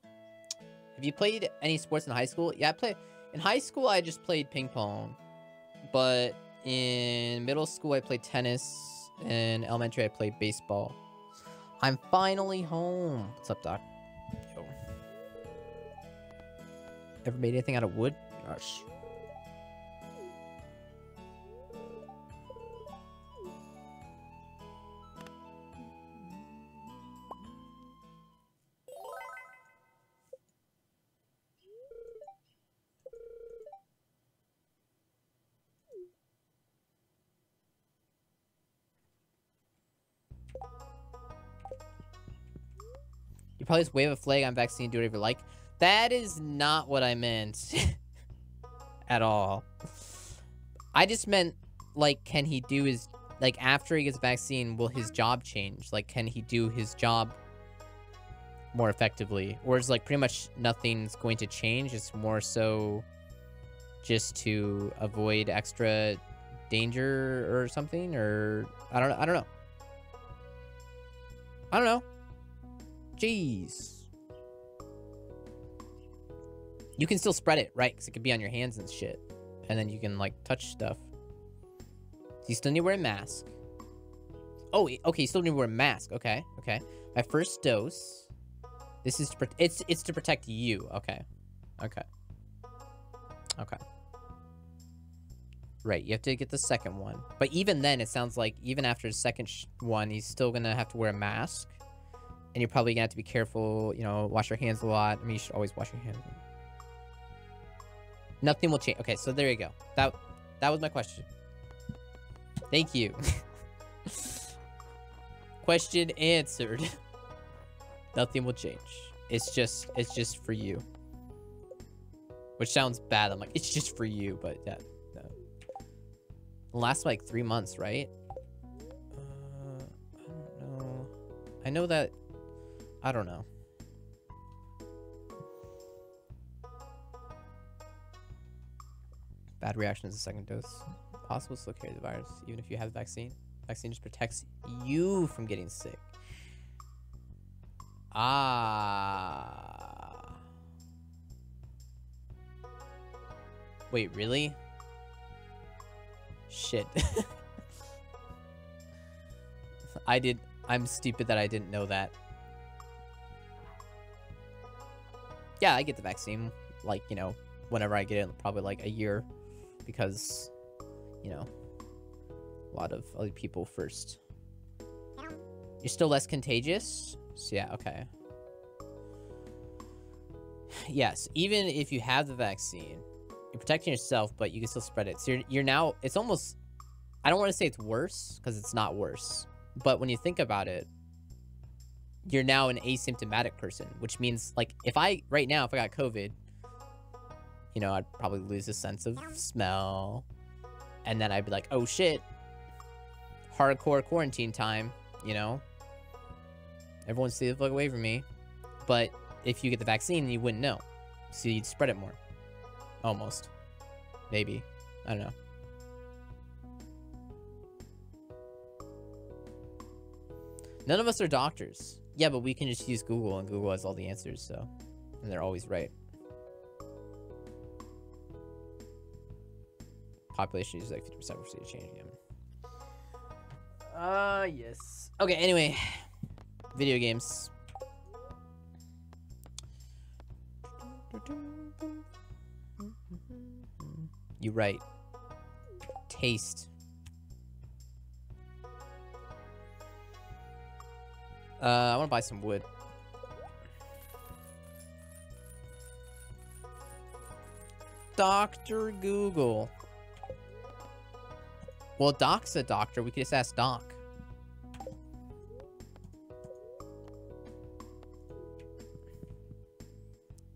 Have you played any sports in high school? Yeah, in high school, I just played ping pong. But in middle school, I played tennis. In elementary, I played baseball. I'm finally home. What's up, Doc? Yo. Ever made anything out of wood? Gosh. You probably just wave a flag on vaccine, do whatever you like. That is not what I meant. At all. I just meant, like, can he do his... Like, after he gets a vaccine, will his job change? Like, can he do his job more effectively? Or is, like, pretty much nothing's going to change? It's more so just to avoid extra danger or something? Or... I don't know. I don't know. Jeez. You can still spread it, right? Because it could be on your hands and shit. And then you can, like, touch stuff. You still need to wear a mask. Oh, okay, you still need to wear a mask. Okay, okay. My first dose. This is to it's to protect you. Okay. Okay. Okay. Right, you have to get the second one. But even then, it sounds like even after the second one, he's still gonna have to wear a mask. And you're probably gonna have to be careful, you know, wash your hands a lot. I mean, you should always wash your hands. Nothing will change. Okay, so there you go. That was my question. Thank you. Question answered. Nothing will change. It's just for you. Which sounds bad. I'm like, it's just for you, but yeah. No. It lasts like 3 months, right? I don't know. I know that. I don't know. Bad reaction is the second dose. Possible still carry the virus, even if you have the vaccine. Vaccine just protects you from getting sick. Ah. Wait, really? Shit. I'm stupid that I didn't know that. Yeah, I get the vaccine, like, you know, whenever I get it, probably like a year, because, you know, a lot of other people first. You're still less contagious? So yeah, okay. Yes, even if you have the vaccine, you're protecting yourself, but you can still spread it. So you're now, it's almost, I don't want to say it's worse, because it's not worse. But when you think about it, you're now an asymptomatic person, which means, like, right now, if I got COVID, you know, I'd probably lose a sense of smell. And then I'd be like, oh shit, hardcore quarantine time, you know? Everyone stay the fuck away from me. But if you get the vaccine, you wouldn't know. So you'd spread it more. Almost. Maybe. I don't know. None of us are doctors. Yeah, but we can just use Google, and Google has all the answers, so. And they're always right. Population is like 50% for change again. Yes. Okay, anyway. Video games. You right. Taste. I want to buy some wood. Dr. Google. Well, Doc's a doctor. We could just ask Doc.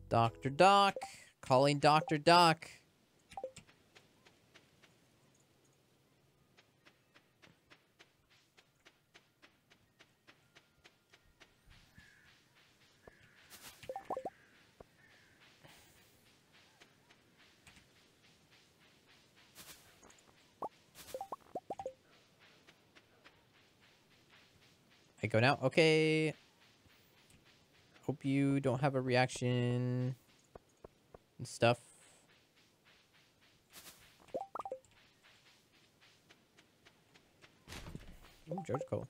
Dr. Doc. Calling Dr. Doc. I go now? Okay. Hope you don't have a reaction and stuff. Ooh, George Cole.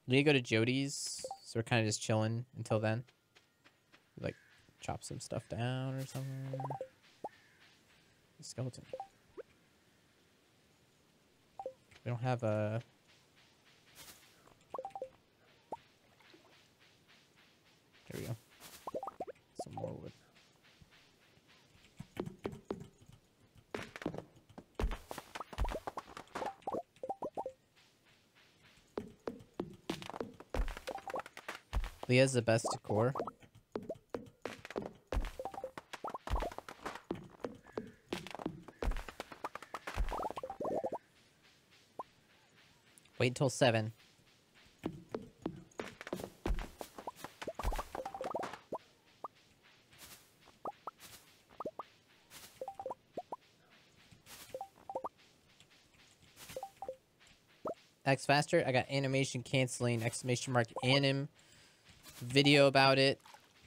We need to go to Jody's, so we're kind of just chilling until then. Like, chop some stuff down or something. Skeleton. We don't have a... There we go. Some more wood. Leah's the best decor. Wait until 7. X faster. I got animation canceling, exclamation mark anim. Video about it.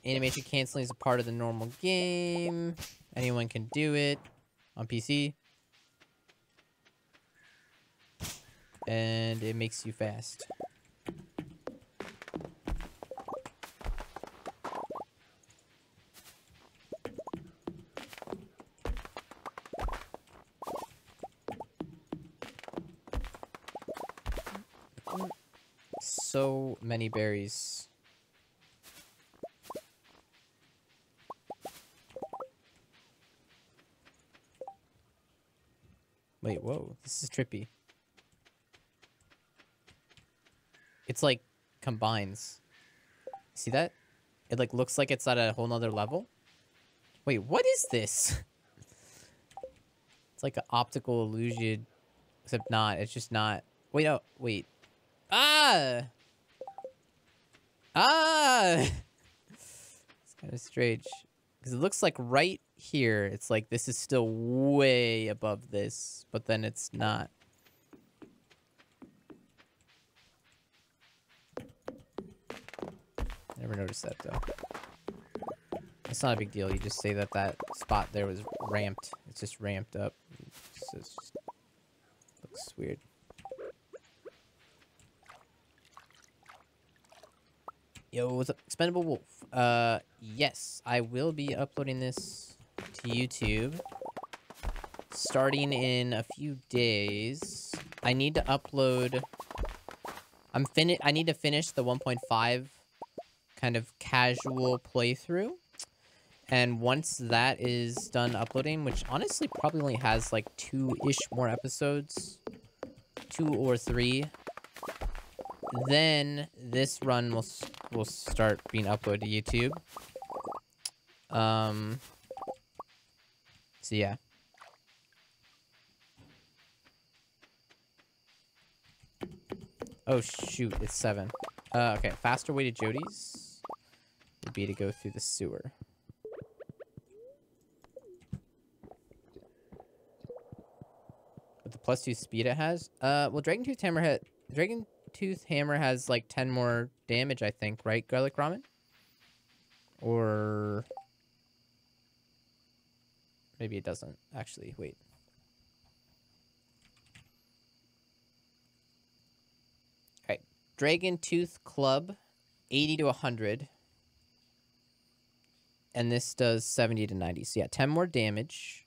Animation canceling is a part of the normal game. Anyone can do it on PC. And it makes you fast. So many berries. Wait, whoa. This is trippy. It's like combines. See that? It like looks like it's at a whole nother level. Wait, what is this? It's like an optical illusion. Except not. It's just not. Wait, oh, wait. Ah! Ah! It's kind of strange. Because it looks like right here, it's like this is still way above this, but then it's not. Never noticed that, though. It's not a big deal. You just say that that spot there was ramped. It's just ramped up. So it's just looks weird. Yo, what's up, Expendable Wolf? Yes, I will be uploading this to YouTube starting in a few days. I need to upload. I need to finish the 1.5 kind of casual playthrough, and once that is done uploading, which honestly probably only has like 2-ish more episodes, 2 or 3. Then this run will start being uploaded to YouTube. So yeah. Oh shoot, it's 7. Okay, faster way to Jody's would be to go through the sewer. With the +2 speed it has? Well, Dragon Tooth Hammer has like 10 more damage, I think, right, Garlic Ramen? Or maybe it doesn't, actually. Wait. Alright. Dragon Tooth Club, 80 to 100. And this does 70 to 90. So yeah, 10 more damage.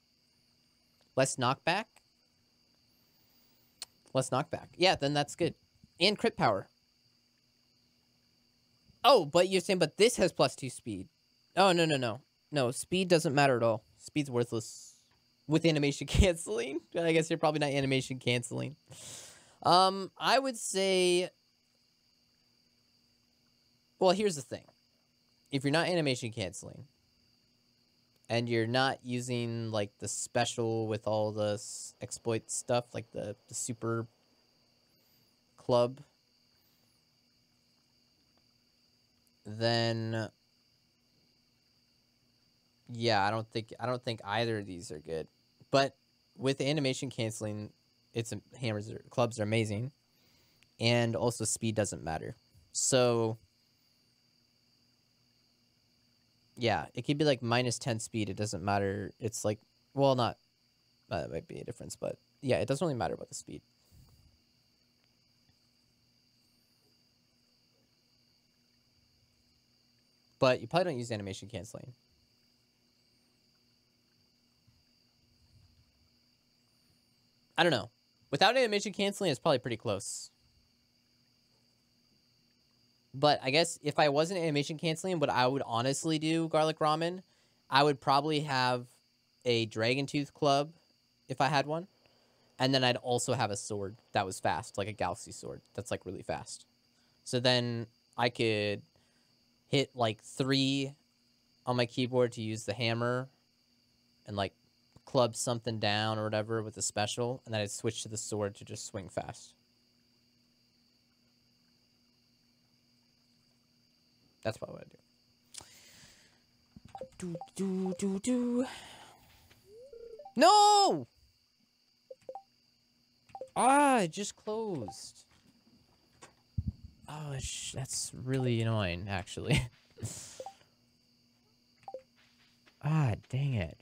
Less knockback. Less knockback. Yeah, then that's good. And crit power. Oh, but you're saying, but this has +2 speed. Oh, no, no, no. No, speed doesn't matter at all. Speed's worthless. With animation canceling. I guess you're probably not animation canceling. I would say... Well, here's the thing. If you're not animation canceling, and you're not using, like, the special with all the exploit stuff, like the super club, then... Yeah, I don't think either of these are good. But with animation canceling, clubs are amazing. And also speed doesn't matter. So yeah, it could be like -10 speed, it doesn't matter. It's like, well, not that might be a difference, but yeah, it doesn't really matter about the speed. But you probably don't use animation canceling. I don't know. Without animation canceling, it's probably pretty close. But I guess if I wasn't animation canceling, what I would honestly do, Garlic Ramen, I would probably have a Dragon Tooth Club if I had one. And then I'd also have a sword that was fast, like a Galaxy Sword that's like really fast. So then I could hit like 3 on my keyboard to use the hammer and like club something down or whatever with the special. And then I'd switch to the sword to just swing fast. That's probably what I do. No! Ah, it just closed. Oh, that's really annoying, actually. Ah, dang it.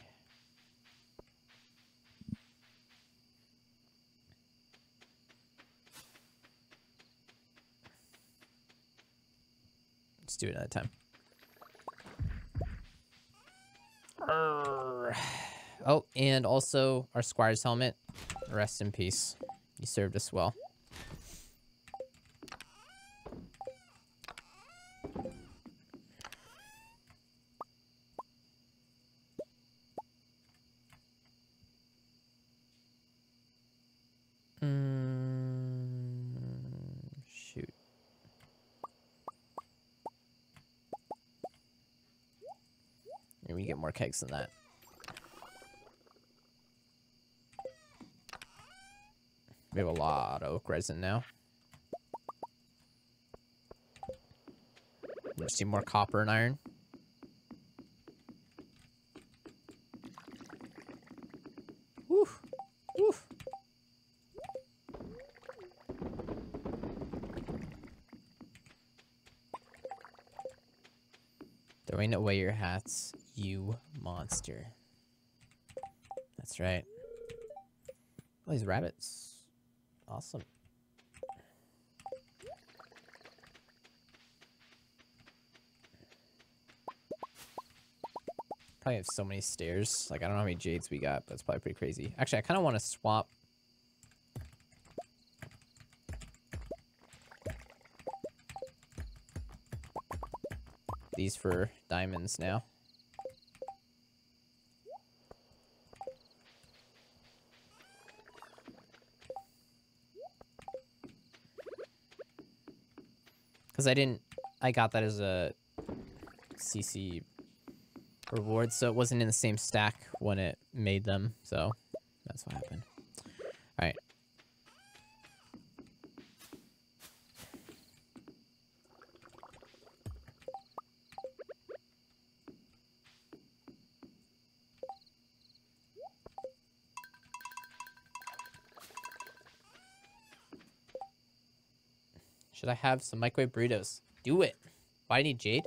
Let's do it another time. Oh, and also our Squire's helmet. Rest in peace. You served us well. Shoot. Maybe we get more kegs than that. We have a lot of oak resin now. We just need more copper and iron. Woo! Woo! Throwing away your hats, you monster. That's right. Oh, these rabbits. Awesome. Probably have so many stairs. Like, I don't know how many jades we got, but it's probably pretty crazy. Actually, I kind of want to swap. These for diamonds now. Because I got that as a CC reward, so it wasn't in the same stack when it made them, so that's what happened. All right. Should I have some microwave burritos? Do it. Why do I need jade?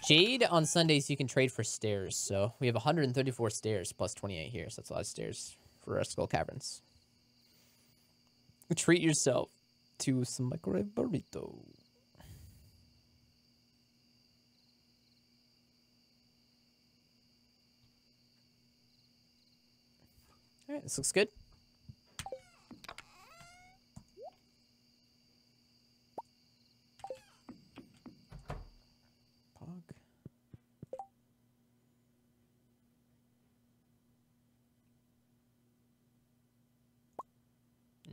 Jade on Sundays you can trade for stairs. So we have 134 stairs plus 28 here. So that's a lot of stairs for our skull caverns. Treat yourself to some microwave burrito. All right, this looks good.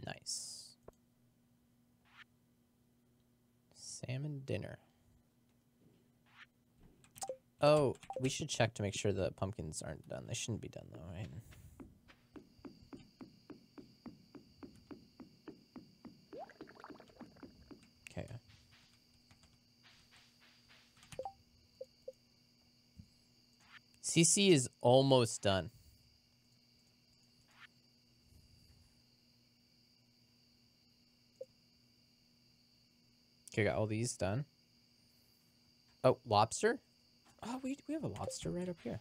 Nice. Salmon dinner. Oh, we should check to make sure the pumpkins aren't done. They shouldn't be done though, right? Okay. CC is almost done. Okay, got all these done. Oh, lobster? Oh, we have a lobster right up here.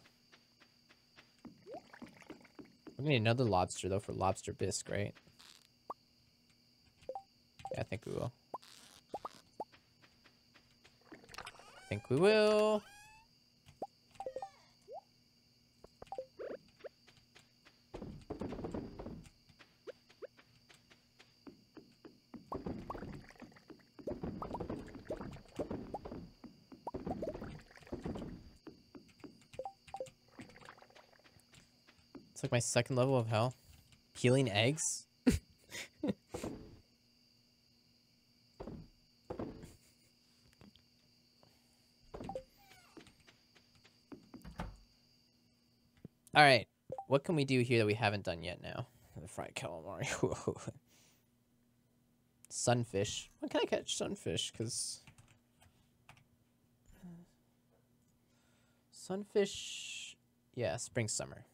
We're gonna need another lobster, though, for lobster bisque, right? Yeah, I think we will. I think we will. It's like my second level of hell. Peeling eggs? All right. What can we do here that we haven't done yet now? The fried calamari. Sunfish. When can I catch sunfish? Because sunfish, yeah, spring, summer.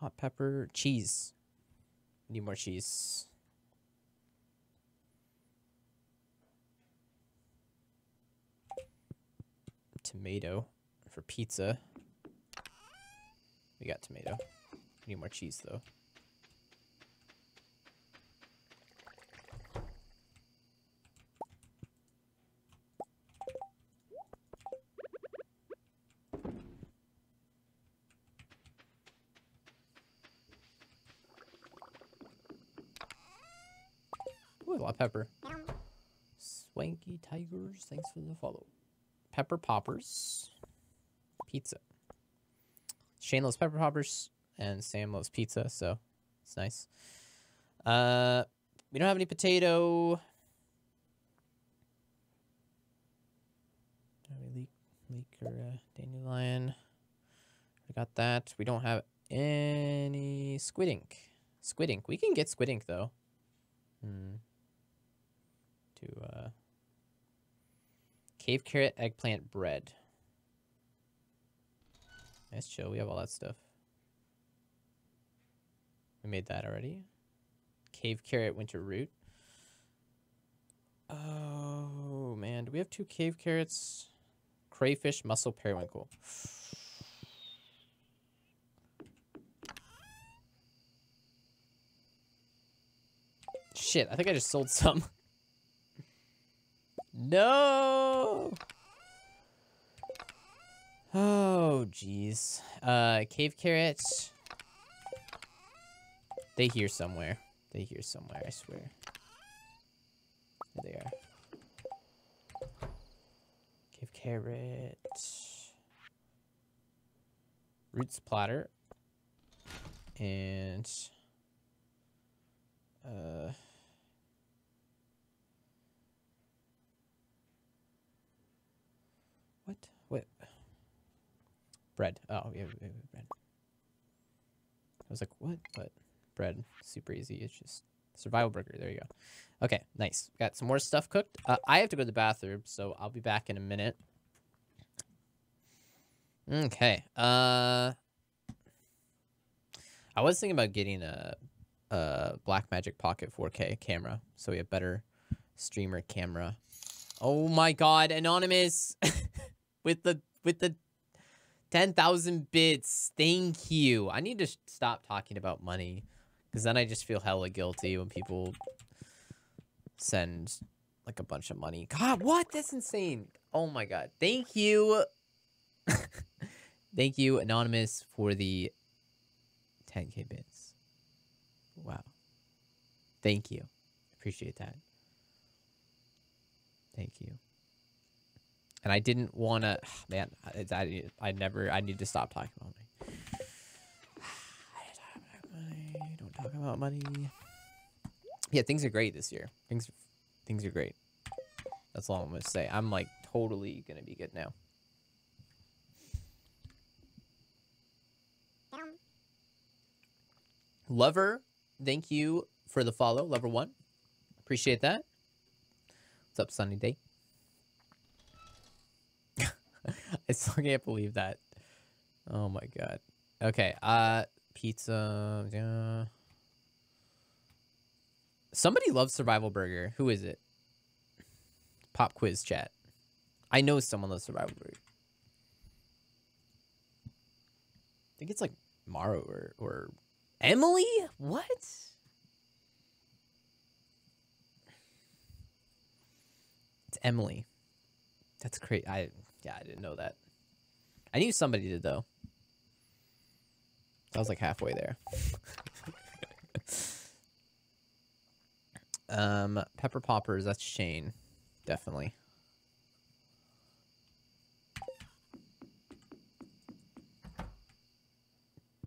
Hot pepper, cheese. Need more cheese. Tomato for pizza. We got tomato. Need more cheese though. Ooh, a lot of pepper. Swanky Tigers, thanks for the follow. Pepper poppers. Pizza. Shane loves pepper poppers, and Sam loves pizza, so it's nice. We don't have any potato. Leek or dandelion. We got that. We don't have any squid ink. Squid ink. We can get squid ink though. Cave carrot, eggplant, bread. Nice chill. We have all that stuff. We made that already. Cave carrot, winter root. Oh man, do we have 2 cave carrots? Crayfish, mussel, periwinkle. Shit, I think I just sold some. No. Oh, jeez. Cave carrots. They here somewhere. They here somewhere, I swear. There they are. Cave carrot. Roots platter. And... What? Bread. Oh, yeah, bread. I was like, what? But bread. Super easy. It's just survival burger. There you go. Okay, nice. Got some more stuff cooked. I have to go to the bathroom, so I'll be back in a minute. Okay. I was thinking about getting a Blackmagic Pocket 4K camera, so we have better streamer camera. Oh my god, Anonymous with the 10,000 bits. Thank you. I need to stop talking about money, because then I just feel hella guilty when people send like a bunch of money. God, what? That's insane. Oh my god. Thank you. Thank you, Anonymous, for the 10K bits. Wow. Thank you. Appreciate that. Thank you. And I didn't want to... Man, I need to stop talking about money. Don't talk about money. Yeah, things are great this year. Things are great. That's all I'm going to say. I'm, like, totally going to be good now. Lover, thank you for the follow. Lover 1. Appreciate that. What's up, sunny day? I still can't believe that. Oh my god. Okay, pizza. Yeah. Somebody loves Survival Burger. Who is it? Pop quiz chat. I know someone loves Survival Burger. I think it's like Maro or Emily? What? It's Emily. That's crazy. Yeah, I didn't know that. I knew somebody did, though. I was like halfway there. Pepper Poppers, that's Shane. Definitely.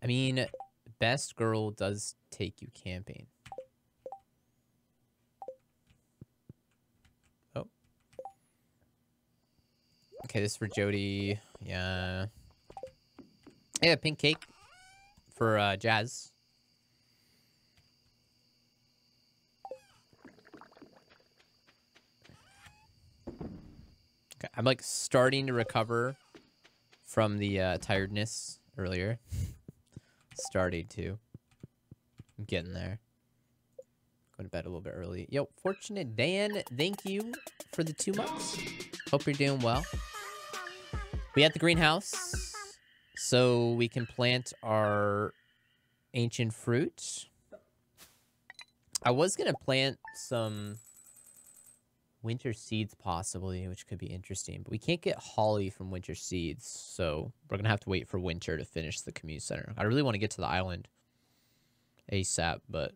I mean, Best Girl does take you camping. Oh. Okay, this is for Jody. Yeah. Yeah, pink cake for Jazz. Okay, I'm like starting to recover from the tiredness earlier. Starting to. I'm getting there. Going to bed a little bit early. Yo, Fortunate Dan, thank you for the 2 months. Hope you're doing well. We at the greenhouse, so we can plant our ancient fruit. I was going to plant some winter seeds possibly, which could be interesting. But we can't get holly from winter seeds, so we're going to have to wait for winter to finish the community center. I really want to get to the island ASAP, but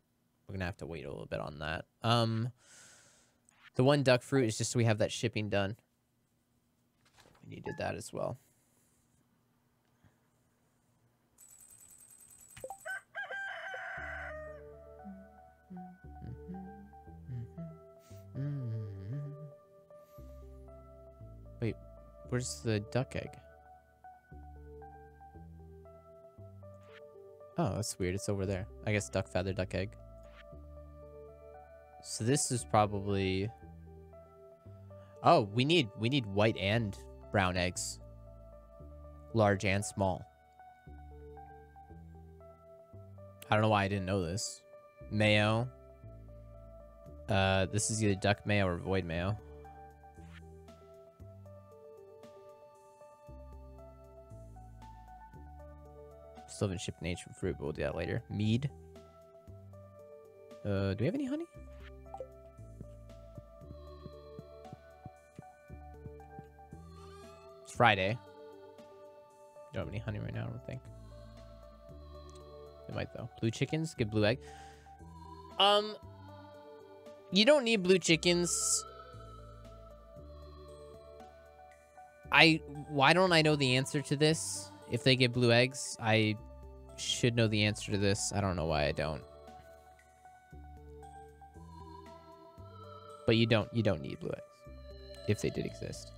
we're going to have to wait a little bit on that. The one duck fruit is just so we have that shipping done. We needed that as well. Wait, where's the duck egg? Oh, that's weird. It's over there. I guess duck feather, duck egg. So this is probably... Oh, we need white and brown eggs. Large and small. I don't know why I didn't know this. Mayo. This is either duck mayo or void mayo. Still haven't shipped an ancient fruit, but we'll do that later. Mead. Do we have any honey? Friday. Don't have any honey right now, I don't think. They might though. Blue chickens, get blue egg. You don't need blue chickens. Why don't I know the answer to this? If they get blue eggs, I should know the answer to this. I don't know why I don't. But you don't need blue eggs if they did exist.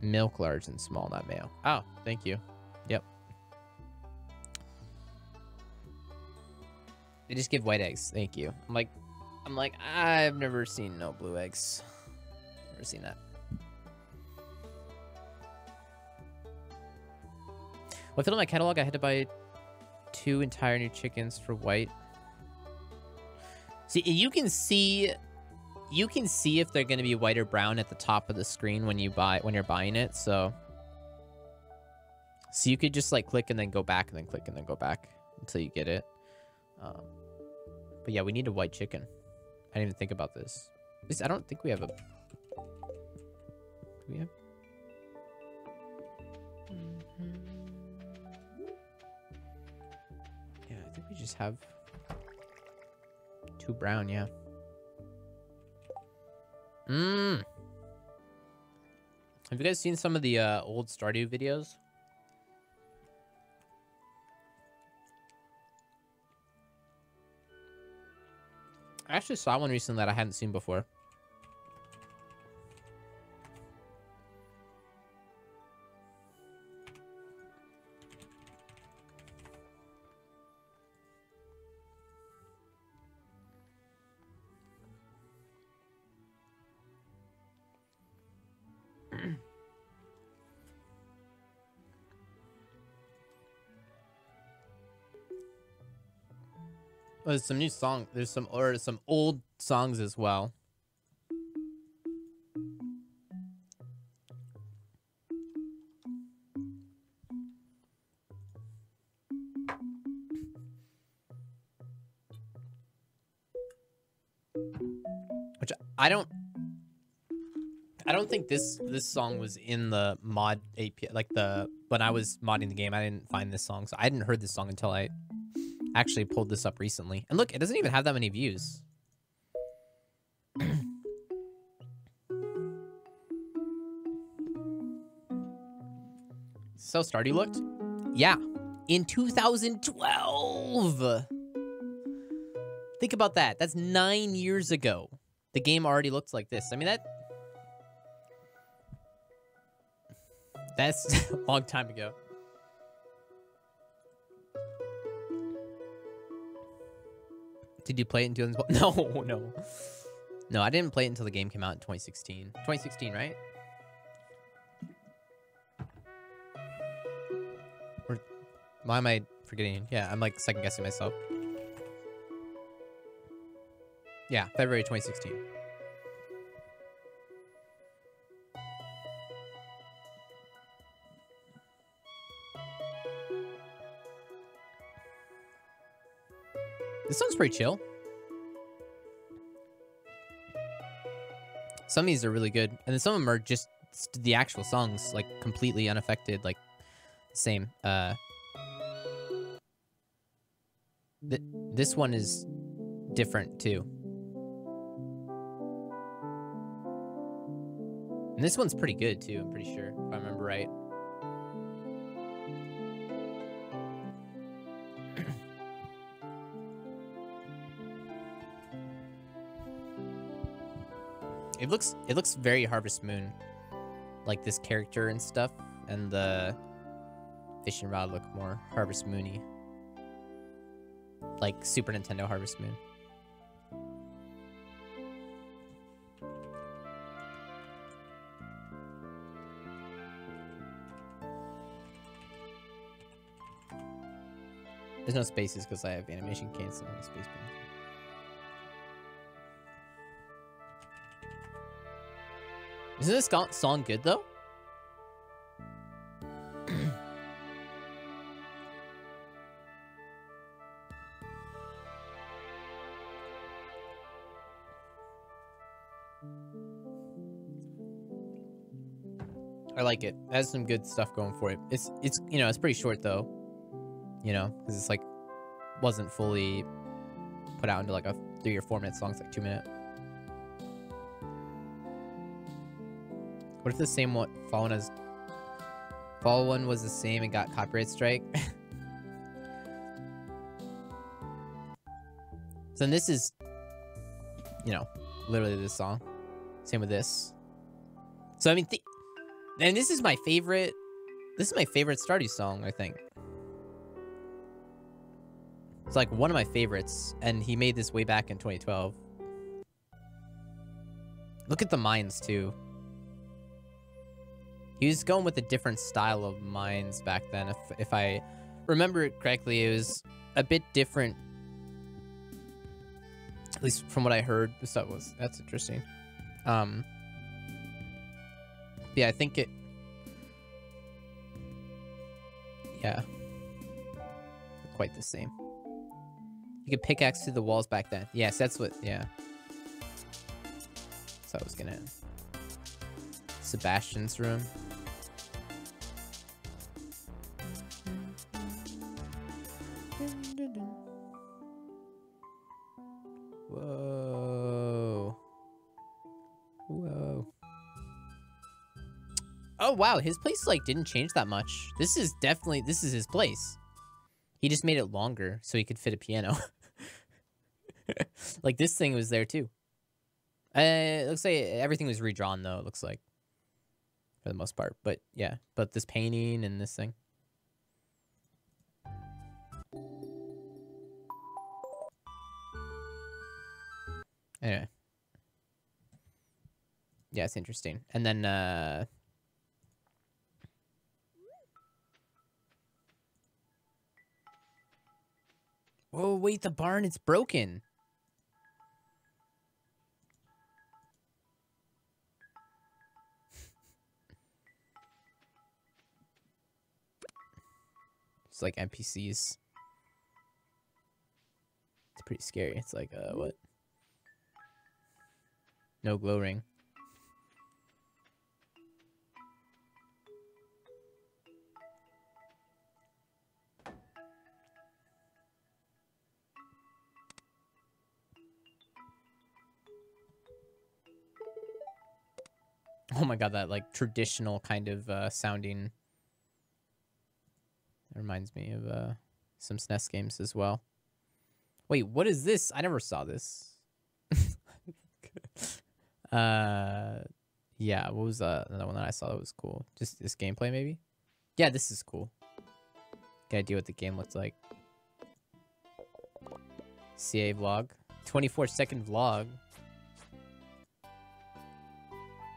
Milk large and small, not male. Oh, thank you. Yep. They just give white eggs. Thank you. I'm like, I've never seen no blue eggs. Never seen that. Well, I filled in my catalog. I had to buy 2 entire new chickens for white. See, you can see if they're going to be white or brown at the top of the screen when you're buying it. So you could just like click and then go back and then click and then go back until you get it. But yeah, we need a white chicken. I didn't even think about this. At least I don't think we have a... Do we have... Yeah, I think we just have 2 brown, yeah. Have you guys seen some of the old Stardew videos? I actually saw one recently that I hadn't seen before. Well, there's some new song. There's some old songs as well. Which I don't think this song was in the mod API, like when I was modding the game. I didn't find this song, so I hadn't heard this song until I actually pulled this up recently. And look, it doesn't even have that many views. So Stardew looked? Yeah. In 2012! Think about that. That's 9 years ago. The game already looks like this. I mean, that's a long time ago. Did you play it in 2012? No. No, I didn't play it until the game came out in 2016. 2016, right? Or why am I forgetting? Yeah, I'm like second guessing myself. Yeah, February 2016. This song's pretty chill. Some of these are really good. And then some of them are just the actual songs, like completely unaffected, like same. This one is different too. And this one's pretty good too, I'm pretty sure, if I remember right. It looks very Harvest Moon, like this character and stuff, and the fishing rod look more Harvest Moony, like Super Nintendo Harvest Moon. There's no spaces because I have animation cancel on the space bar. Isn't this song good, though? I like it. It has some good stuff going for it. It's you know, it's pretty short though. You know, because it's like wasn't fully put out into like a 3 or 4 minute song. It's like 2 minute. What if the same fall one was the same and got copyright strike? So then this is, you know, literally this song. Same with this. So I mean, and this is my favorite. This is my favorite Stardew song, I think. It's like one of my favorites, and he made this way back in 2012. Look at the mines too. He was going with a different style of mines back then. If I remember it correctly, it was a bit different. At least from what I heard, that's interesting. Yeah, I think it. Yeah, quite the same. You could pickaxe through the walls back then. Yes, that's what. Yeah. So I was gonna. Sebastian's room. Whoa. Whoa. Oh, wow. His place, like, didn't change that much. This is his place. He just made it longer so he could fit a piano. Like, this thing was there, too. It looks like everything was redrawn, though, it looks like. For the most part. But, yeah. But this painting and this thing. Anyway. Yeah, it's interesting. And then, whoa, wait, the barn, it's broken. It's like NPCs. It's pretty scary. It's like, what? No glow ring. Oh my god, that like traditional kind of sounding. It reminds me of some SNES games as well. Wait, what is this? I never saw this. Yeah, what was another one that I saw that was cool? Just this gameplay maybe? Yeah, this is cool. Get idea what the game looks like. CA vlog. 24-second vlog.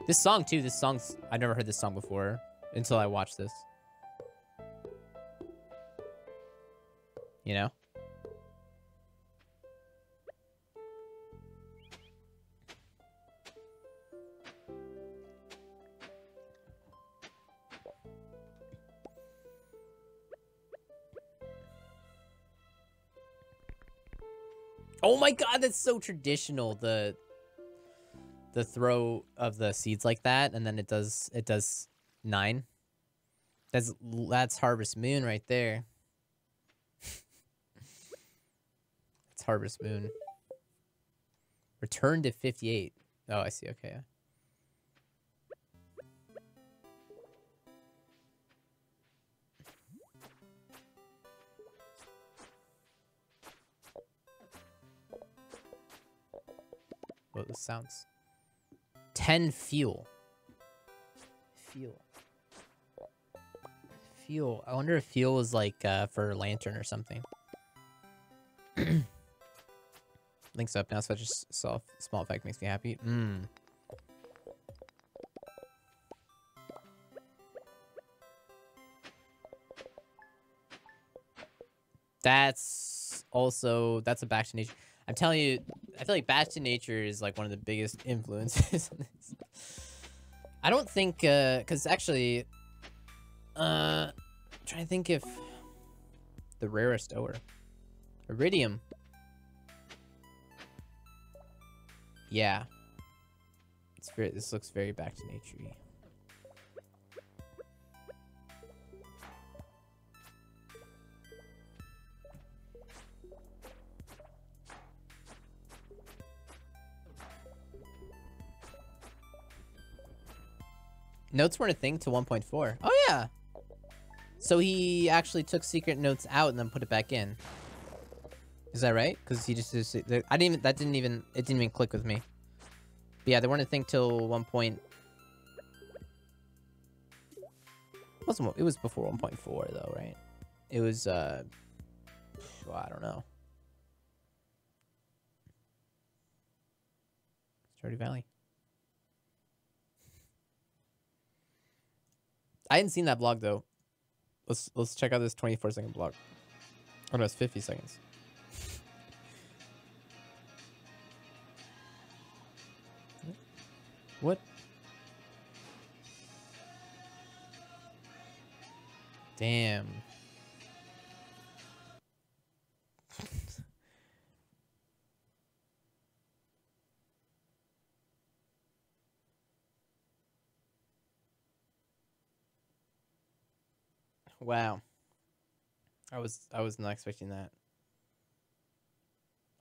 This song too, I've never heard this song before until I watched this. You know? Oh my god, that's so traditional. The throw of the seeds like that, and then it does 9. That's Harvest Moon right there. That's Harvest Moon. Return to 58. Oh, I see. Okay. What the sounds? 10 fuel. Fuel. I wonder if fuel is like for lantern or something. Links up now. Such a small effect makes me happy. That's a Back to Nature. I'm telling you, I feel like Back to Nature is like one of the biggest influences on this. I don't think, because actually, trying to think if the rarest ore, iridium. Yeah, this looks very Back to Nature-y. Notes weren't a thing till 1.4. Oh yeah. So he actually took secret notes out and then put it back in. Is that right? Because he just I didn't even it didn't even click with me. But yeah, they weren't a thing till 1. It was before 1.4 though, right? It was well, I don't know. Stardew Valley. I hadn't seen that vlog though. Let's check out this 24-second vlog. Oh no, it's 50 seconds. What? Damn. Wow. I was not expecting that.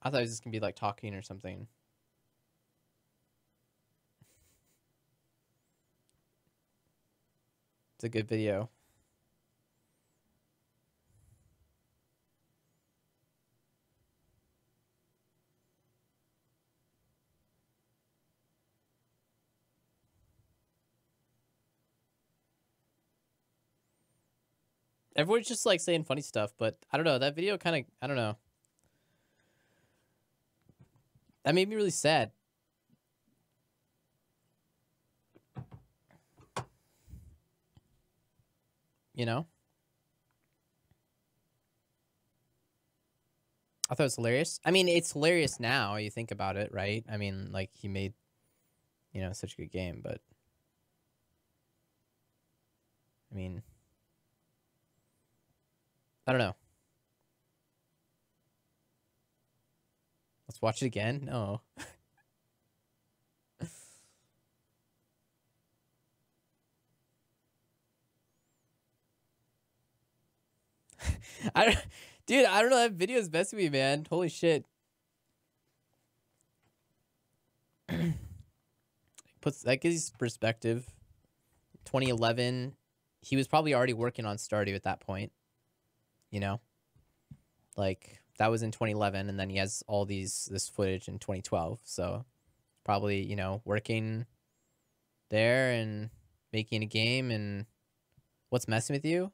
I thought it was just gonna be like talking or something. It's a good video. Everyone's just like saying funny stuff, but I don't know. That video kind of, I don't know. That made me really sad. You know? I thought it was hilarious. I mean, it's hilarious now. You think about it, right? I mean, like he made, you know, such a good game, but I mean, I don't know. Let's watch it again. No. Dude, I don't know. That video is messing with me, man. Holy shit. That gives perspective. 2011, he was probably already working on Stardew at that point. You know, like that was in 2011, and then he has all this footage in 2012. So probably, you know, working there and making a game. And what's messing with you?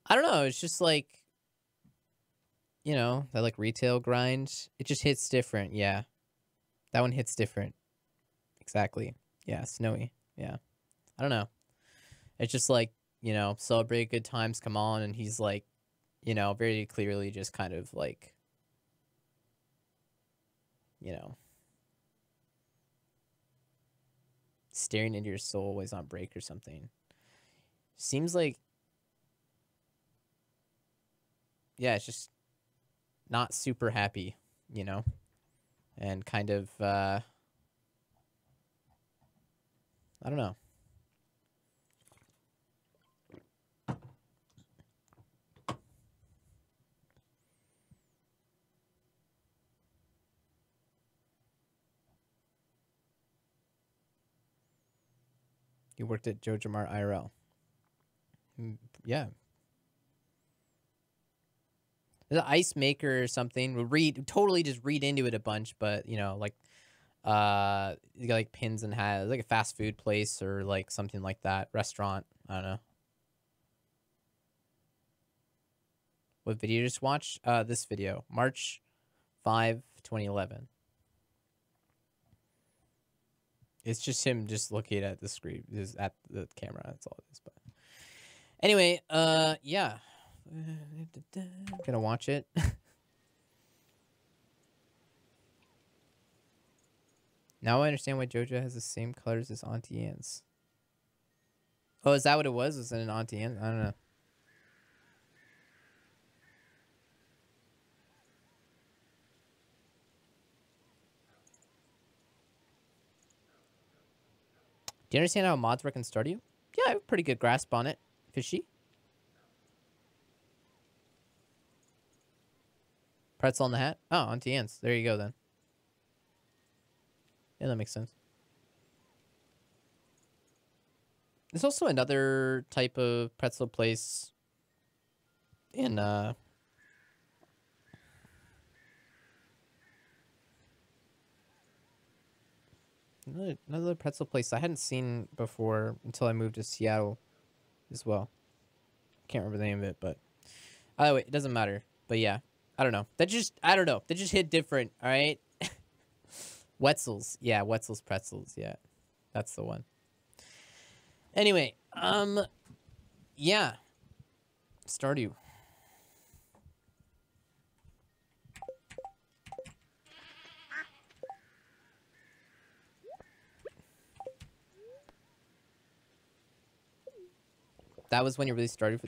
I don't know. It's just like, you know, that like retail grind. It just hits different. Yeah, that one hits different. Exactly. Yeah, snowy. Yeah, I don't know. It's just like, you know, celebrate good times, come on, and he's like, you know, very clearly just kind of like, you know, staring into your soul while he's on break or something. Seems like, yeah, it's just not super happy, you know, and kind of, I don't know. You worked at Joe Jamar IRL. Yeah. The ice maker or something. We'll totally just read into it a bunch, but you know, like you got like pins and hats, like a fast food place or like something like that. Restaurant. I don't know. What video you just watched? This video. March 5, 2011. It's just him just looking at the screen, just at the camera. That's all it is. But anyway, yeah. I'm gonna watch it. Now I understand why JoJo has the same colors as Auntie Anne's. Oh, is that what it was? Was it an Auntie Anne? I don't know. Do you understand how mods work in Stardew? Yeah, I have a pretty good grasp on it. Fishy. Pretzel on the hat? Oh, Auntie Anne's. There you go, then. Yeah, that makes sense. There's also another type of pretzel place in another pretzel place I hadn't seen before until I moved to Seattle as well. Can't remember the name of it, but oh wait, it doesn't matter. But yeah, I don't know. I don't know. That just hit different. All right. Wetzel's, yeah, Wetzel's pretzels, yeah, that's the one. Anyway, yeah, Stardew. That was when you really started.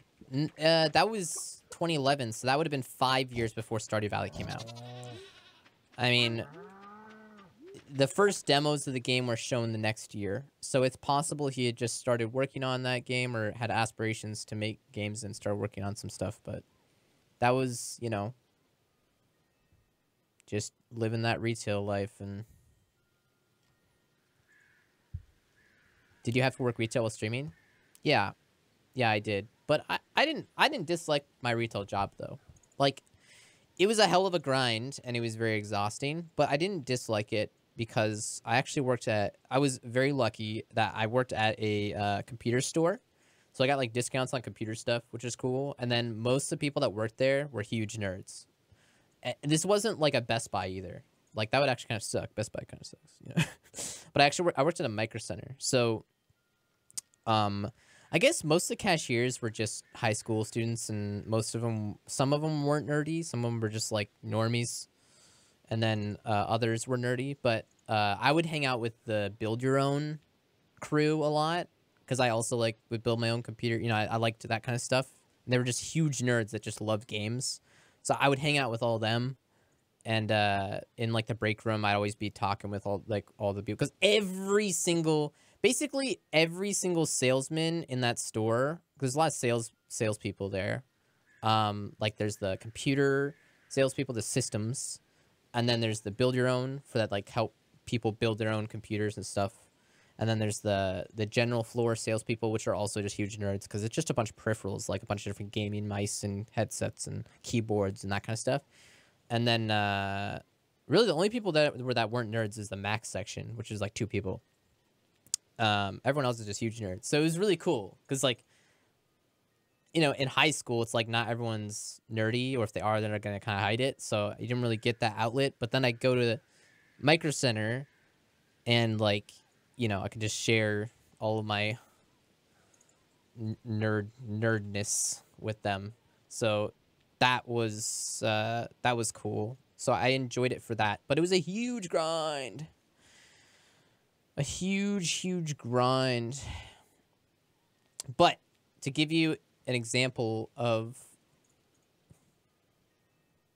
That was 2011, so that would have been 5 years before Stardew Valley came out. I mean, the first demos of the game were shown the next year, so it's possible he had just started working on that game or had aspirations to make games and start working on some stuff, but that was, you know, just living that retail life. And did you have to work retail while streaming? Yeah. Yeah, I did. But I didn't dislike my retail job though. Like, it was a hell of a grind and it was very exhausting, but I didn't dislike it because I actually I was very lucky that I worked at a computer store. So I got like discounts on computer stuff, which is cool. And then most of the people that worked there were huge nerds. And this wasn't like a Best Buy either. Like, that would actually kind of suck. Best Buy kind of sucks, you know. But I worked at a micro center. So I guess most of the cashiers were just high school students, and some of them weren't nerdy. Some of them were just like normies, and then others were nerdy. But I would hang out with the build your own crew a lot because I also like would build my own computer. You know, I liked that kind of stuff. And they were just huge nerds that just loved games. So I would hang out with all them. And in like the break room, I'd always be talking with all the people, because basically every single salesman in that store, there's a lot of salespeople there. Like there's the computer salespeople, the systems, and then there's the build your own for that, like help people build their own computers and stuff. And then there's the general floor salespeople, which are also just huge nerds because it's just a bunch of peripherals, like a bunch of different gaming mice and headsets and keyboards and that kind of stuff. And then really the only people that weren't nerds is the Mac section, which is like 2 people. Everyone else is just huge nerds. So it was really cool because, like, you know, in high school, it's like not everyone's nerdy, or if they are, they're going to kind of hide it. So you didn't really get that outlet. But then I go to the Micro Center and, like, you know, I can just share all of my nerdness with them. So that was cool. So I enjoyed it for that. But it was a huge grind. A huge grind. But to give you an example of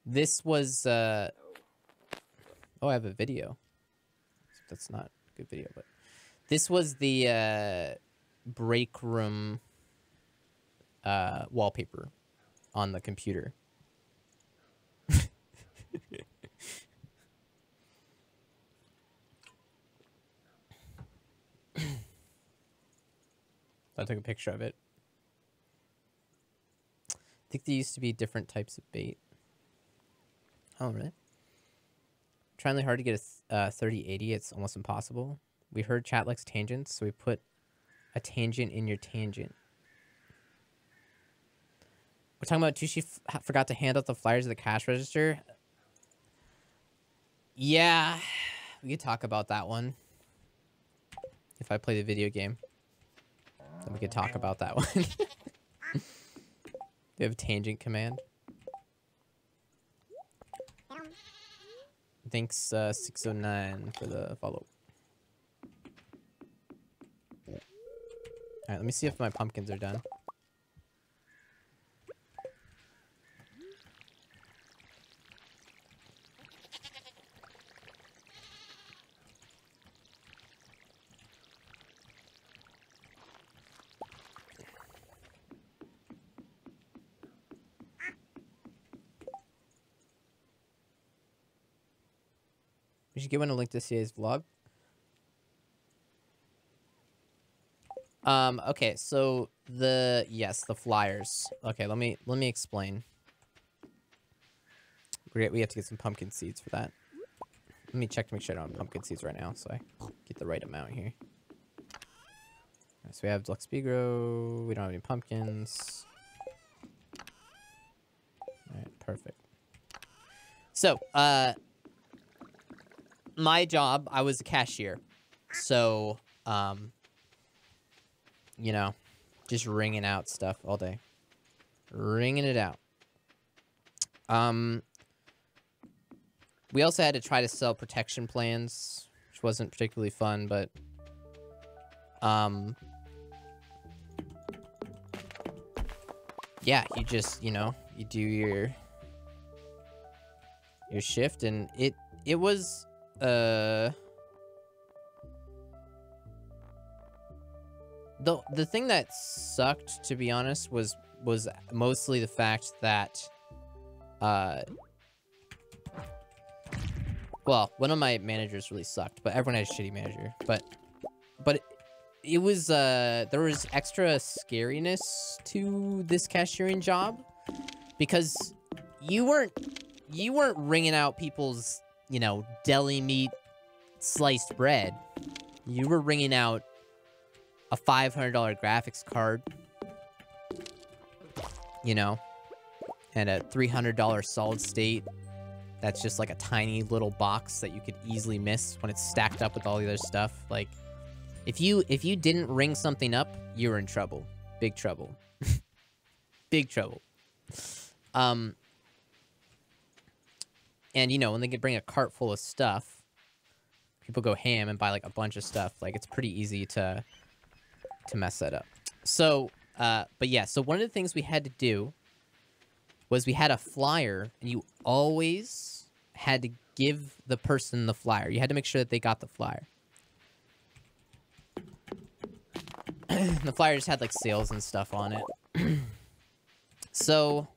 this was oh, I have a video. That's not a good video, but this was the break room wallpaper on the computer. I took a picture of it. I think there used to be different types of bait. Oh, really? Trying really hard to get a 3080. It's almost impossible. We heard chat likes tangents, so we put a tangent in your tangent. We're talking about Tooshi forgot to hand out the flyers at the cash register. Yeah, we could talk about that one. If I play the video game, then we could talk about that one. We have a tangent command. Thanks, 609 for the follow. Alright, let me see if my pumpkins are done. We should give one a link to CA's vlog. Okay, so yes, the flyers. Okay, let me explain. We have to get some pumpkin seeds for that. Let me check to make sure I don't have pumpkin seeds right now, so I get the right amount here. Right, so we have Lux Bigro. We don't have any pumpkins. Alright, perfect. So, my job, I was a cashier. So, you know, just ringing out stuff all day. Ringing it out. We also had to try to sell protection plans, which wasn't particularly fun, but, yeah, you just, you know, you do your shift, and it was, the thing that sucked, to be honest, was mostly the fact that, well, one of my managers really sucked, but everyone had a shitty manager. But it was, there was extra scariness to this cashiering job, because you weren't ringing out people's, you know, deli meat sliced bread. You were ringing out a $500 graphics card, you know, and a $300 solid state. That's just like a tiny little box that you could easily miss when it's stacked up with all the other stuff. Like, if you didn't ring something up, you were in trouble. Big trouble. Big trouble. And, you know, when they could bring a cart full of stuff, people go ham and buy, like, a bunch of stuff. Like, it's pretty easy to mess that up. So, but yeah, so one of the things we had to do was we had a flyer, and you always had to give the person the flyer. You had to make sure that they got the flyer. The flyer just had, like, sales and stuff on it. So,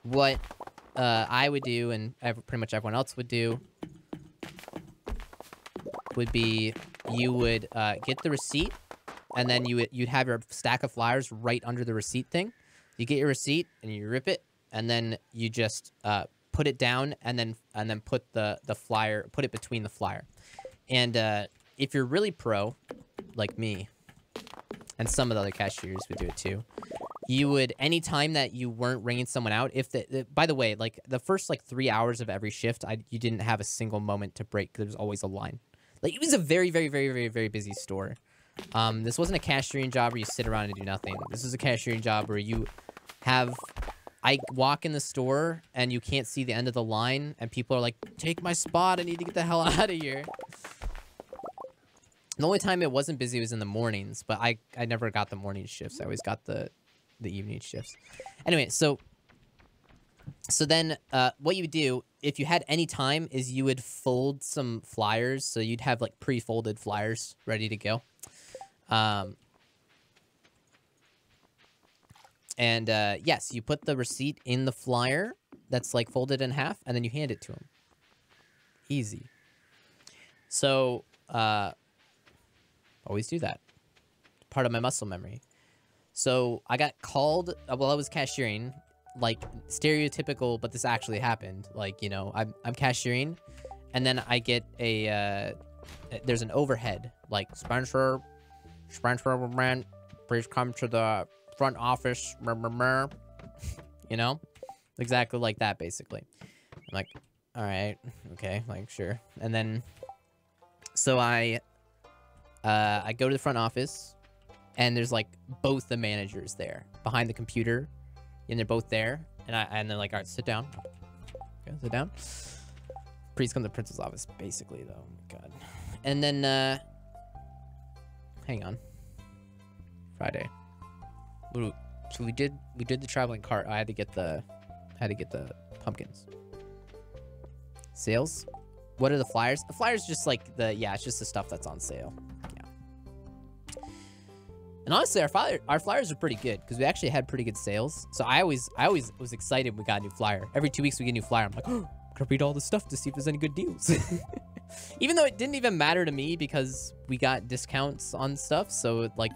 what I would do, and pretty much everyone else would do, would be you would get the receipt, and then you'd have your stack of flyers right under the receipt thing. You get your receipt and you rip it, and then you just put it down, and then put the flyer, put it between the flyer. And if you're really pro, like me, and some of the other cashiers would do it too, you would, anytime that you weren't ringing someone out, if by the way, like the first like 3 hours of every shift, you didn't have a single moment to break, because there was always a line. Like, it was a very, very, very, very, very busy store. This wasn't a cashiering job where you sit around and do nothing. This was a cashiering job where you I walk in the store and you can't see the end of the line, and people are like, take my spot, I need to get the hell out of here. The only time it wasn't busy was in the mornings, but I never got the morning shifts. I always got the evening shifts. Anyway, so then what you would do, if you had any time, is you would fold some flyers. So you'd have like pre-folded flyers ready to go. Yes, you put the receipt in the flyer that's like folded in half, and then you hand it to them. Easy. So, always do that. Part of my muscle memory. So I got called while I was cashiering, like stereotypical, but this actually happened. Like, you know, I'm cashiering, and then I get there's an overhead, like, Spencer, please come to the front office, you know, exactly like that, basically. I'm like, all right, okay, like, sure. And then, so I go to the front office, and there's like both the managers there behind the computer, and they're both there, and they're like, all right, sit down. Okay, sit down. Please come to the principal's office, basically, though. Oh my God. And then, hang on. Friday. So we did the traveling cart. I had to get the pumpkins. Sales? What are the flyers? The flyers just like it's just the stuff that's on sale. Yeah. And honestly, our flyers are pretty good, because we actually had pretty good sales. So I always was excited when we got a new flyer. Every 2 weeks we get a new flyer. I'm like, oh, I'm gonna read all the stuff to see if there's any good deals. Even though it didn't even matter to me because we got discounts on stuff, so like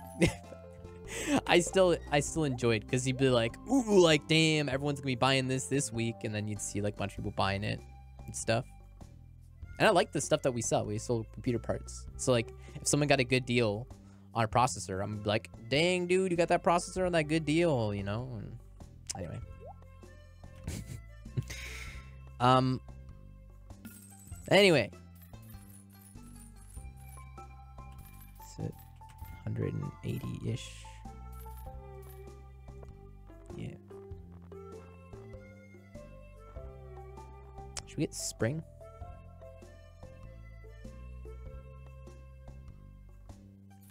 I still enjoyed, because you'd be like, ooh, like damn, everyone's gonna be buying this week, and then you'd see like a bunch of people buying it and stuff. And I like the stuff that we sell. We sold computer parts. So like if someone got a good deal on a processor, I'm like, dang dude, you got that processor on that good deal, you know? And anyway. Anyway. It's at 180-ish. Yeah. Should we get spring?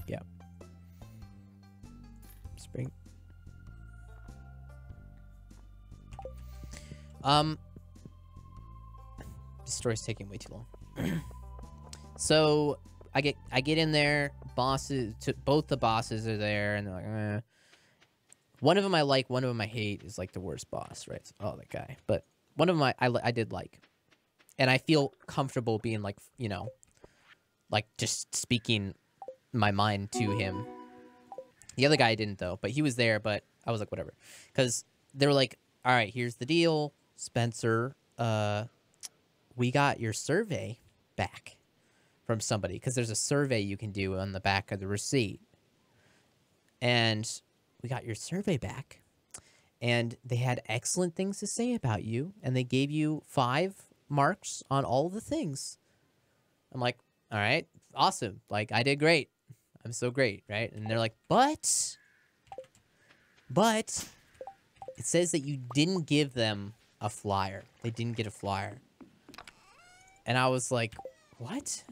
Yeah. Spring. This story's taking way too long. So I get in there. Both the bosses are there, and they're like, eh. One of them I like, one of them I hate. Is like the worst boss, right? Oh, that guy. But one of them I did like, and I feel comfortable being like, you know, like just speaking my mind to him. The other guy I didn't though, but he was there. But I was like, whatever, because they were like, all right, here's the deal, Spencer. We got your survey back from somebody, because there's a survey you can do on the back of the receipt, and we got your survey back, and they had excellent things to say about you, and they gave you 5 marks on all the things. I'm like, all right, awesome. Like, I did great. I'm so great, right? And they're like, but it says that you didn't give them a flyer. They didn't get a flyer. And I was like, what?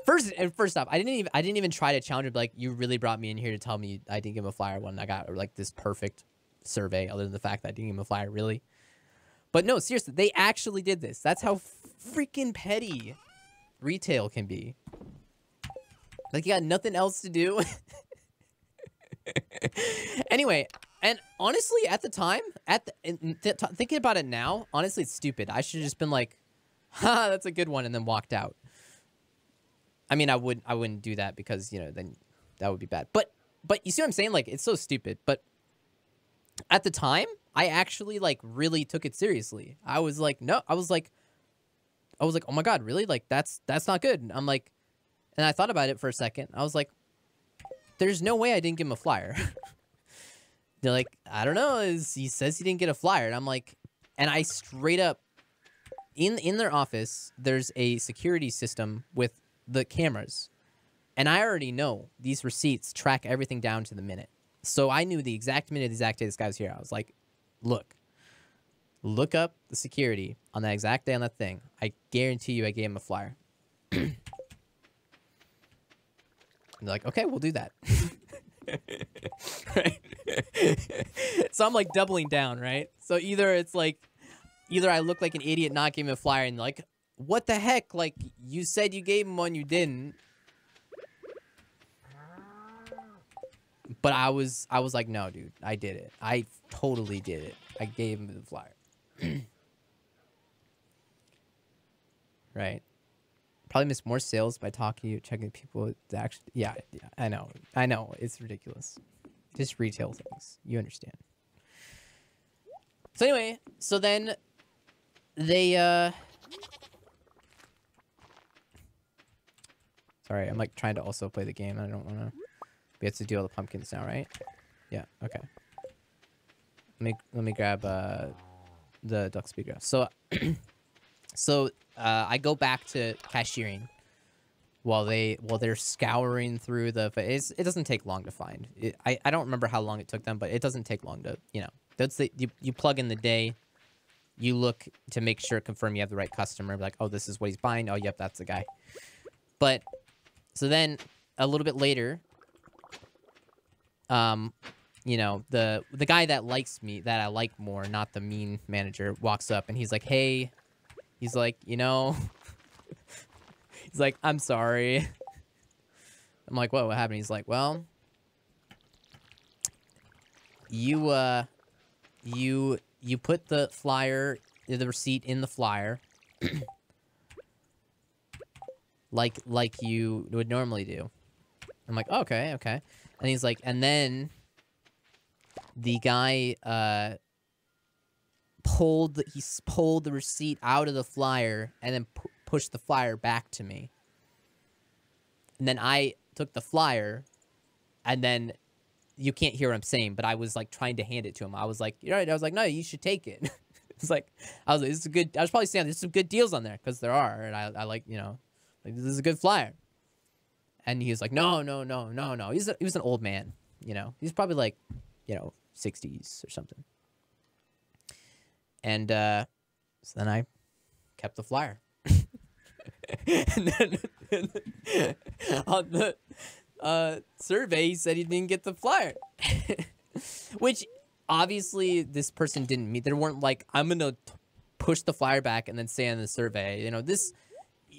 First off, I didn't even try to challenge it. Like, you really brought me in here to tell me I didn't give him a flyer when I got like this perfect survey, other than the fact that I didn't give him a flyer, really. But no, seriously, they actually did this. That's how freaking petty retail can be. Like, you got nothing else to do. Anyway, and honestly, at the time, thinking about it now, honestly, it's stupid. I should have just been like, ha, that's a good one, and then walked out. I mean, I wouldn't do that, because, you know, then that would be bad. But you see what I'm saying? Like, it's so stupid. But at the time, I actually like really took it seriously. I was like, no, I was like, oh my God, really? Like, that's not good. And I'm like, and I thought about it for a second. I was like, there's no way I didn't give him a flyer. They're like, I don't know. He says he didn't get a flyer. And I'm like, and I straight up, in their office, there's a security system with the cameras. And I already know these receipts track everything down to the minute. So I knew the exact minute, the exact day this guy was here. I was like, look up the security on that exact day on that thing. I guarantee you I gave him a flyer. And they're like, okay, we'll do that. Right? So I'm like doubling down, right? So either I look like an idiot not giving him a flyer, and like, what the heck? Like, you said you gave him one, you didn't. But I was like, no, dude, I did it. I totally did it. I gave him the flyer. Right. Probably missed more sales by talking to you, checking people. Actually, yeah, I know. It's ridiculous. Just retail things. You understand. So anyway, so then they, sorry, I'm like trying to also play the game. I don't want to. We have to do all the pumpkins now, right? Yeah, okay. Let me grab the duck speaker. So I go back to cashiering while they're scouring through the. It doesn't take long to find. I don't remember how long it took them, but it doesn't take long to, you know. That's you plug in the day, you look to make sure, confirm you have the right customer. Like, oh, this is what he's buying. Oh, yep, that's the guy. But so then a little bit later, you know, the guy that likes me, that I like more, not the mean manager, walks up and he's like, hey, he's like, you know, he's like, I'm sorry. I'm like, what happened? He's like, well, you put the flyer, the receipt in the flyer, like you would normally do. I'm like, okay, okay. And he's like, and then the guy pulled the receipt out of the flyer and then pushed the flyer back to me. And then I took the flyer, and then you can't hear what I'm saying, but I was like trying to hand it to him. I was like, you're right. I was like, no, you should take it. It's like, I was like, this is a good. I was probably saying there's some good deals on there because there are, and I like, you know, like this is a good flyer. And he was like, no. He was an old man, you know. He's probably like, you know, 60s or something. And so then I kept the flyer. And then on the survey, he said he didn't get the flyer. Which, obviously, this person didn't meet. They weren't like, I'm going to push the flyer back and then say on the survey. You know, this...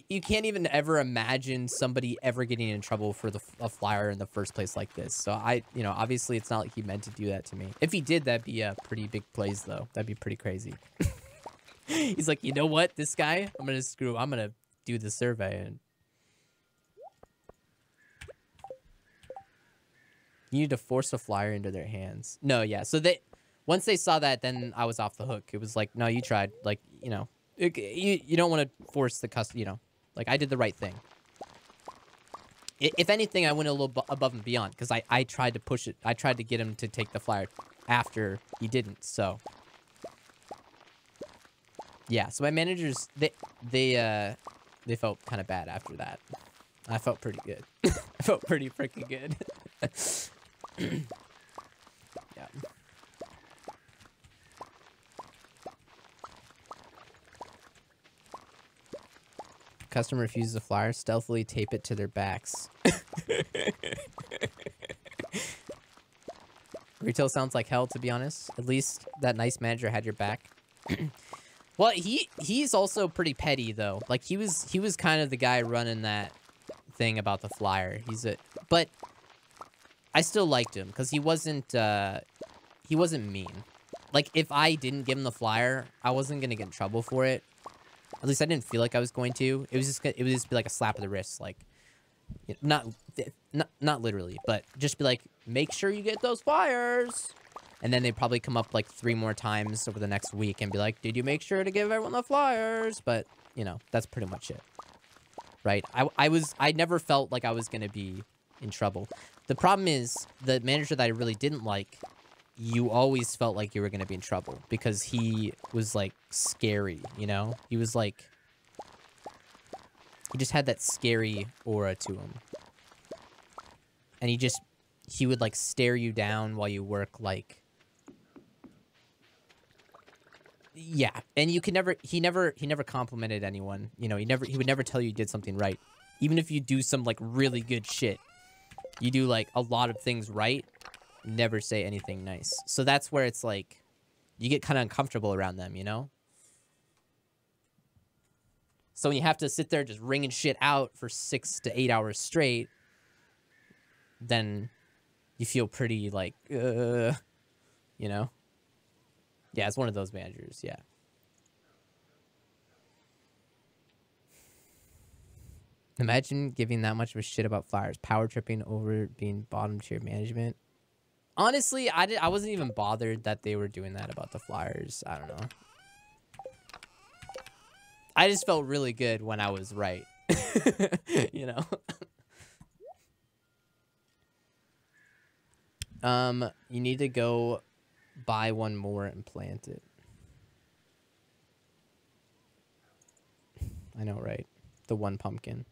You can't even ever imagine somebody ever getting in trouble for a flyer in the first place like this. So you know, obviously it's not like he meant to do that to me. If he did, that'd be a pretty big plays though. That'd be pretty crazy. He's like, you know what, this guy, I'm gonna do the survey and you need to force a flyer into their hands. No, yeah. So once they saw that, then I was off the hook. It was like, no, you tried. Like, you know, you don't want to force the you know. Like, I did the right thing. If anything, I went a little above and beyond, because I tried to push it. I tried to get him to take the flyer after he didn't, so. Yeah, so my managers, they felt kind of bad after that. I felt pretty good. I felt pretty freaking good. Yeah. Customer refuses the flyer, stealthily tape it to their backs. Retail sounds like hell, to be honest. At least that nice manager had your back. Well, he's also pretty petty though. Like he was kind of the guy running that thing about the flyer. But I still liked him because he wasn't mean. Like if I didn't give him the flyer, I wasn't gonna get in trouble for it. At least I didn't feel like I was going to. It would just be like a slap of the wrist, like, you know, not literally, but just be like, make sure you get those flyers. And then they'd probably come up like 3 more times over the next week and be like, did you make sure to give everyone the flyers? But you know, that's pretty much it, right? I never felt like I was gonna be in trouble. The problem is the manager that I really didn't like. You always felt like you were going to be in trouble because he was like scary, you know? He was like, he just had that scary aura to him. And he would like stare you down while you work, like, yeah. And you could never, he never complimented anyone, you know? He would never tell you did something right. Even if you do some like really good shit, you do like a lot of things right. Never say anything nice. So that's where it's like you get kind of uncomfortable around them, you know? So when you have to sit there just wringing shit out for 6 to 8 hours straight, then you feel pretty like, you know? Yeah, it's one of those managers, yeah. Imagine giving that much of a shit about flyers. Power tripping over being bottom tier management. Honestly, I wasn't even bothered that they were doing that about the flyers. I don't know. I just felt really good when I was right. You know? You need to go buy one more and plant it. I know, right? The one pumpkin.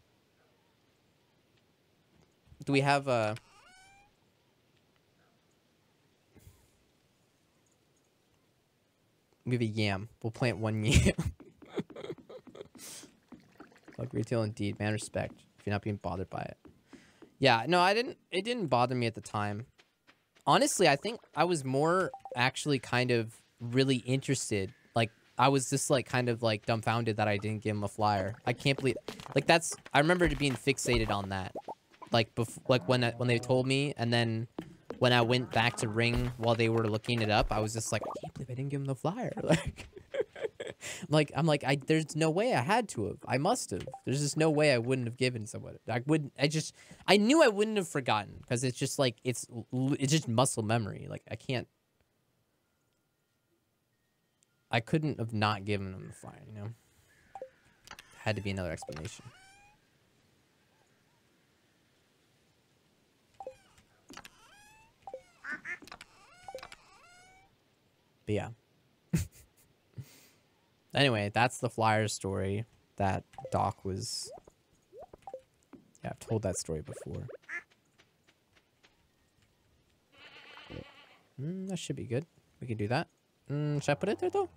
Do we have a... We have a yam. We'll plant one yam. Fuck retail indeed. Man, respect. If you're not being bothered by it. Yeah, no, it didn't bother me at the time. Honestly, I think I was more actually kind of really interested. Like, I was just like kind of like dumbfounded that I didn't give him a flyer. I can't believe, like I remember being fixated on that. Like, when they told me, and then when I went back to Ring while they were looking it up, I was just like, I can't believe I didn't give him the flyer. Like, There's no way I had to have. I must have. There's just no way I wouldn't have given someone. I knew I wouldn't have forgotten because it's just like, it's just muscle memory. Like, I couldn't have not given him the fire, you know? Had to be another explanation. But yeah. Anyway, that's the flyer story that Doc was... Yeah, I've told that story before. That should be good. We can do that. Should I put it there, though?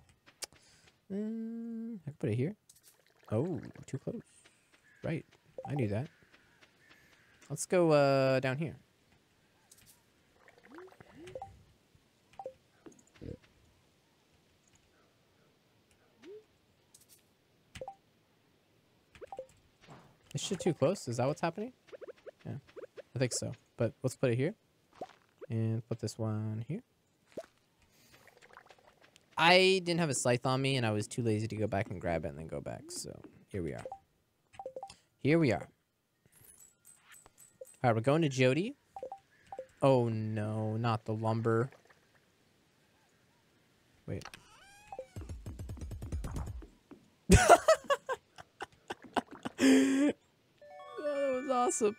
I can put it here. Oh, too close. Right. I knew that. Let's go down here. Is shit too close? Is that what's happening? Yeah, I think so. But let's put it here. And put this one here. I didn't have a scythe on me, and I was too lazy to go back and grab it and then go back. So, here we are. Here we are. Alright, we're going to Jody. Oh, no. Not the lumber. Wait. That was awesome.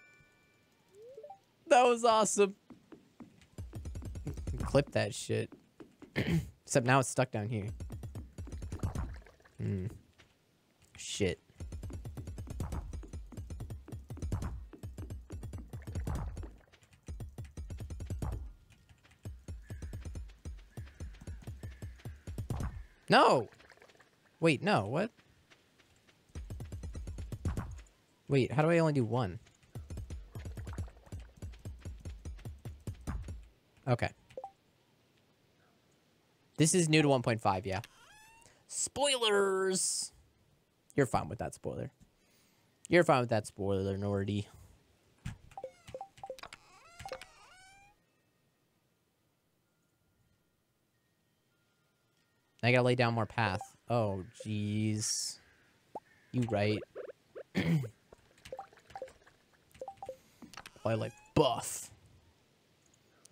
That was awesome. Clip that shit. Except now it's stuck down here. Shit. No! Wait, no, what? Wait, how do I only do one? Okay. This is new to 1.5, yeah. Spoilers! You're fine with that spoiler. You're fine with that spoiler, Nordy. I gotta lay down more path. Oh, jeez. You right. I like buff.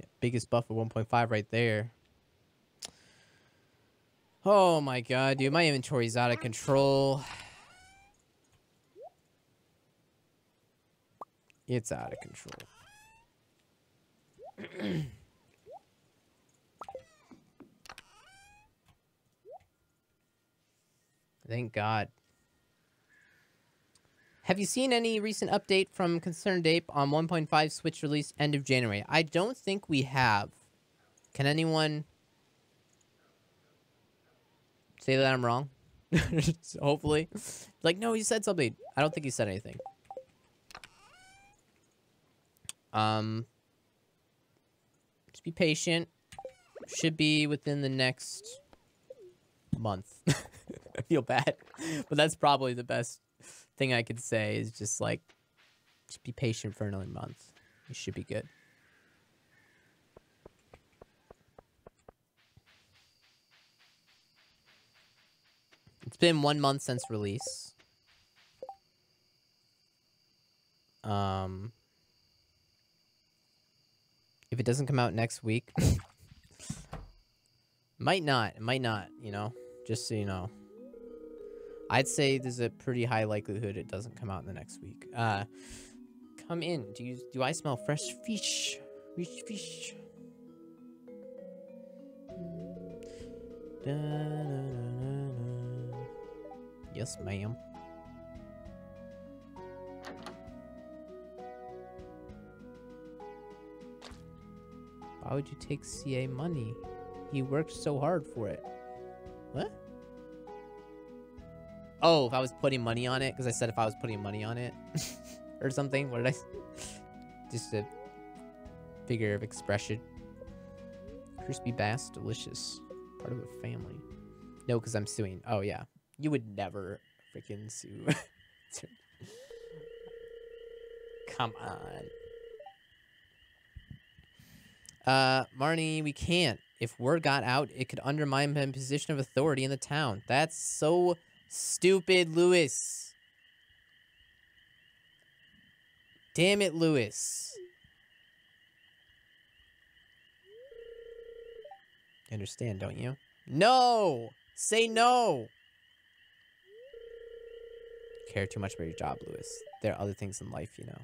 Yeah, biggest buff of 1.5 right there. Oh my god, dude. My inventory's out of control. It's out of control. Thank God. Have you seen any recent update from Concerned Ape on 1.5 Switch release end of January? I don't think we have. Can anyone say that I'm wrong? Hopefully. Like, no, he said something. I don't think he said anything. Just be patient. Should be within the next month. I feel bad. But that's probably the best thing I could say is just like, just be patient for another month. You should be good. It's been 1 month since release. If it doesn't come out next week, might not, you know, just so you know. I'd say there's a pretty high likelihood it doesn't come out in the next week. Come in. Do I smell fresh fish? Fish. Yes, ma'am. Why would you take CA money? He worked so hard for it. What? Oh, if I was putting money on it? Because I said if I was putting money on it. Or something. What did I... Just a figure of expression. Crispy bass, delicious. Part of a family. No, because I'm suing. Oh, yeah. You would never freaking sue. Come on. Marnie, we can't. if word got out, it could undermine my position of authority in the town. That's so stupid, Lewis. Damn it, Lewis. You understand, don't you? No! Say no! You care too much about your job, Lewis. There are other things in life, you know.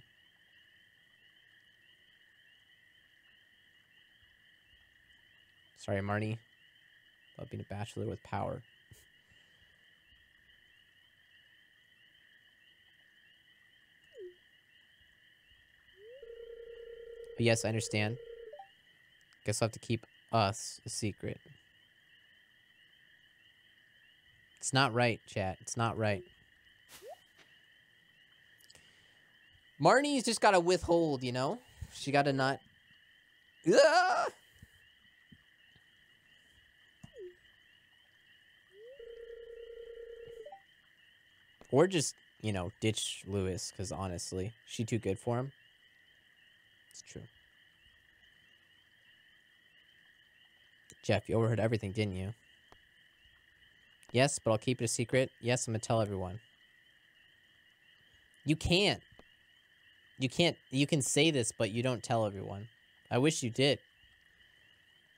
Sorry, Marnie. Love being a bachelor with power. But yes, I understand. Guess I'll have to keep us a secret. It's not right, chat. It's not right. Marnie's just gotta withhold, you know? She gotta not... Ah! Or just, you know, ditch Lewis, because honestly, she too good for him. It's true. Jeff, you overheard everything, didn't you? Yes, but I'll keep it a secret. Yes, I'm gonna tell everyone. You can't. You can't. You can say this, but you don't tell everyone. I wish you did.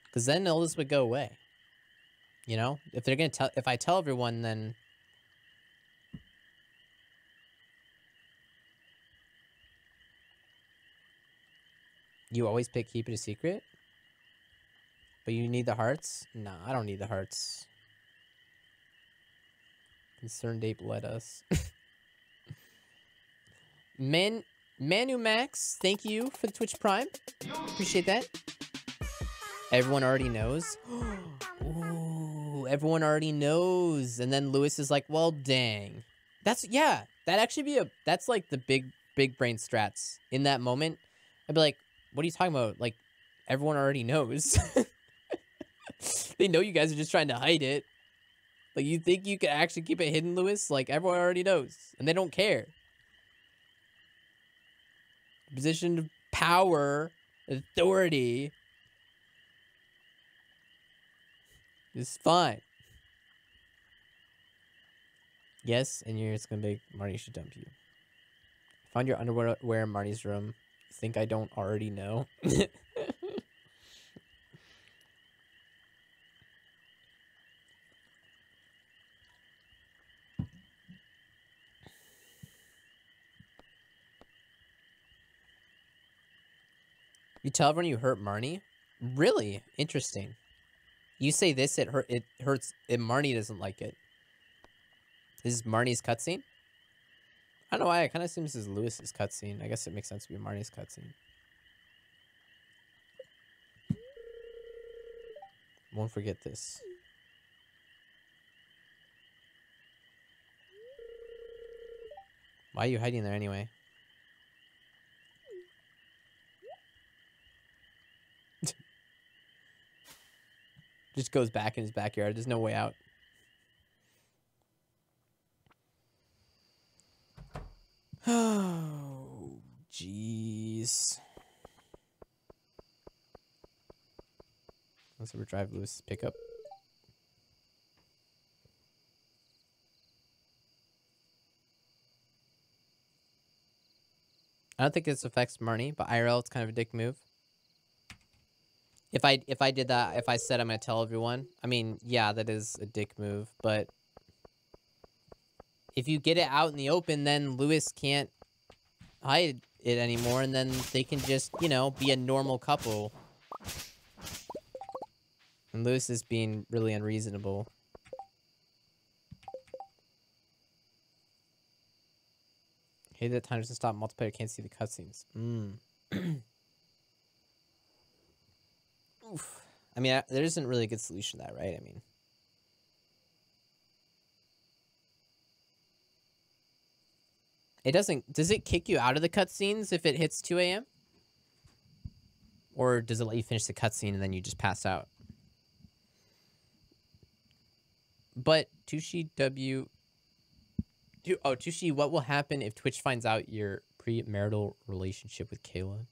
Because then all this would go away. You know? If they're gonna tell... If I tell everyone, then... You always pick keep it a secret? But you need the hearts? Nah, I don't need the hearts. Concerned ape let us. Manu Max, thank you for the Twitch Prime. Appreciate that. Everyone already knows. Ooh, everyone already knows. And then Lewis is like, well, dang. That's, yeah, that'd actually be that's like the big brain strats. In that moment, I'd be like, what are you talking about? Like, everyone already knows. They know you guys are just trying to hide it. Like, you think you can actually keep it hidden, Lewis? Like, everyone already knows. And they don't care. Position of power, authority is fine. Yes, and it's gonna be Marty should dump you. Found your underwear in Marty's room. You think I don't already know? You tell everyone you hurt Marnie? Really? Interesting. You say this, it hurts, and Marnie doesn't like it. This is Marnie's cutscene? I don't know why, I kind of assume this is Lewis's cutscene. I guess it makes sense to be Marnie's cutscene. Won't forget this. Why are you hiding there anyway? Just goes back in his backyard. There's no way out. Oh, jeez. Let's ever drive Lewis pickup. I don't think this affects Marnie, but IRL, it's kind of a dick move. If I did that, if I said I'm gonna tell everyone, I mean, yeah, that is a dick move, but if you get it out in the open, then Lewis can't hide it anymore, and then they can just, you know, be a normal couple. And Lewis is being really unreasonable. Hey, that time doesn't stop. Multiplayer can't see the cutscenes. Oof. I mean, there isn't really a good solution to that, right? I mean, it doesn't. Does it kick you out of the cutscenes if it hits 2 a.m.? Or does it let you finish the cutscene and then you just pass out? But Tooshi Tooshi, what will happen if Twitch finds out your premarital relationship with Kayla?